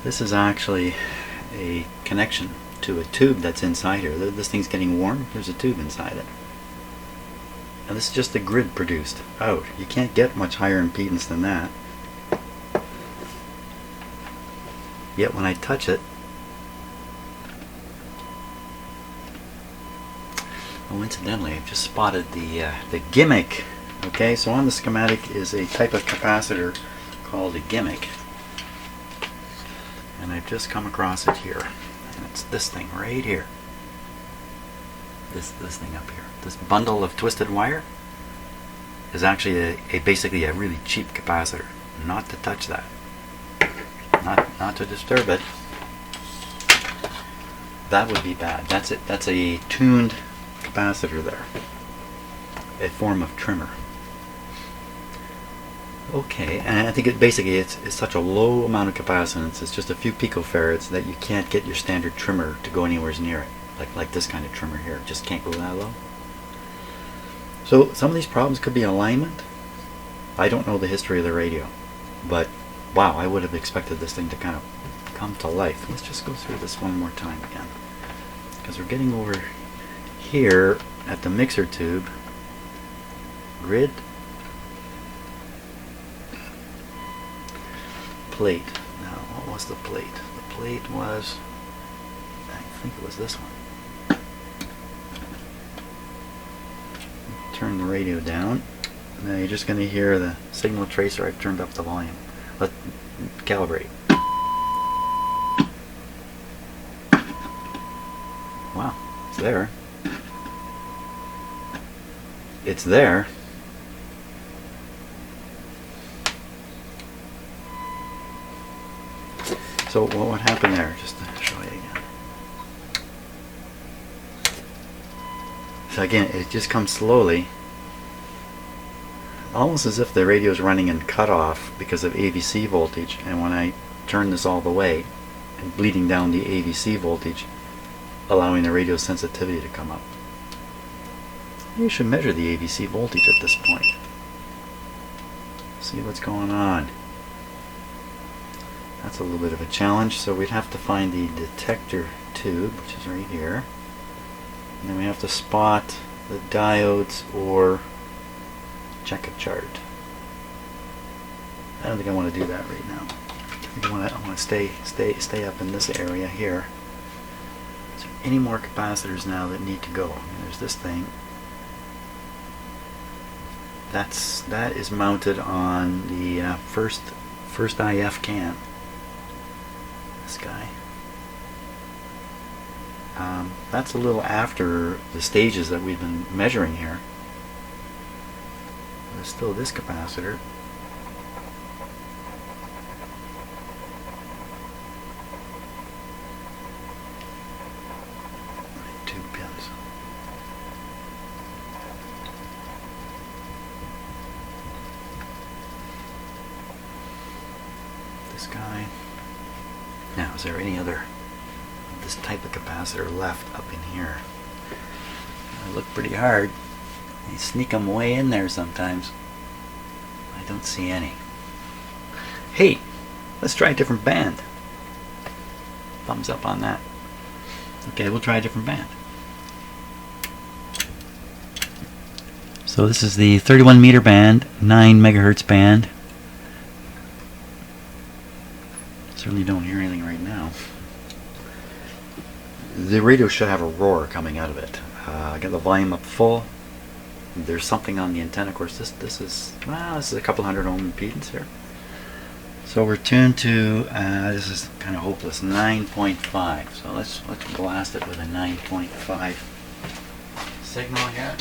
This is actually a connection to a tube that's inside here. This thing's getting warm. There's a tube inside it. And this is just the grid produced out. You can't get much higher impedance than that. Yet when I touch it, oh, incidentally, I've just spotted the gimmick. Okay, so on the schematic is a type of capacitor called a gimmick. And I've just come across it here. And it's this thing right here. This thing up here. This bundle of twisted wire is actually basically a really cheap capacitor. Not to touch that. Not to disturb it. That would be bad. That's it. That's a tuned capacitor there. A form of trimmer. Okay, and I think it's such a low amount of capacitance, it's just a few picofarads, that you can't get your standard trimmer to go anywhere near it. Like this kind of trimmer here, it just can't go that low. So some of these problems could be alignment. I don't know the history of the radio, but wow, I would have expected this thing to kind of come to life. Let's just go through this one more time again, because we're getting over here at the mixer tube. Grid, plate. Now, what was the plate? The plate was, I think it was this one. Turn the radio down. Now you're just going to hear the signal tracer. I've turned up the volume. Let's calibrate. Wow, it's there. It's there. So what happened there? Just to show you again. So again, it just comes slowly, almost as if the radio is running in cutoff because of AVC voltage, and when I turn this all the way and bleeding down the AVC voltage, allowing the radio sensitivity to come up. You should measure the AVC voltage at this point. See what's going on. That's a little bit of a challenge, so we'd have to find the detector tube, which is right here. And then we have to spot the diodes or check a chart. I don't think I want to do that right now. I want to stay up in this area here. Is there any more capacitors now that need to go? There's this thing. That is mounted on the first IF can. This guy. That's a little after the stages that we've been measuring here. There's still this capacitor. Two pins. This guy. Now, is there any other this type of capacitor left up in here? I look pretty hard. They sneak them way in there sometimes. I don't see any. Hey, let's try a different band. Thumbs up on that. Okay, we'll try a different band. So this is the 31 meter band, 9 megahertz band. Certainly don't hear anything right now. The radio should have a roar coming out of it. I got the volume up full. There's something on the antenna. Of course, this is a couple hundred ohm impedance here. So we're tuned to this is kind of hopeless, 9.5. So let's blast it with a 9.5 signal here.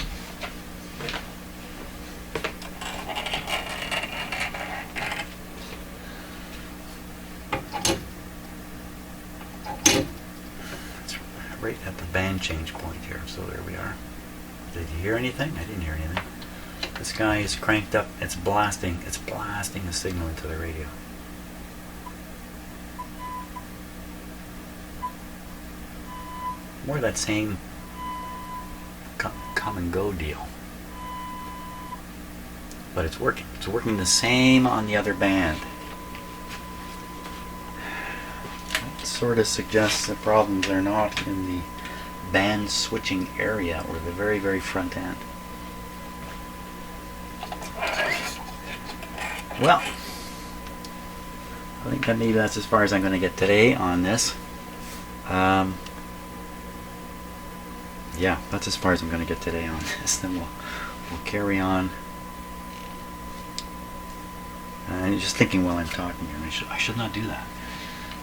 Right at the band change point here, so there we are. Did you hear anything? I didn't hear anything. This guy is cranked up. It's blasting a signal into the radio. More of that same come and go deal. But it's working. It's working the same on the other band. Sort of suggests the problems are not in the band switching area or the very, very front end. Well, I think that maybe that's as far as I'm going to get today on this. Yeah, that's as far as I'm going to get today on this. Then we'll carry on. And just thinking while I'm talking here, I should not do that.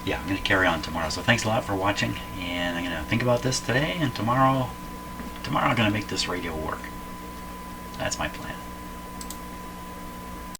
Yeah, I'm going to carry on tomorrow. So thanks a lot for watching, and I'm going to think about this today, and tomorrow I'm going to make this radio work. That's my plan.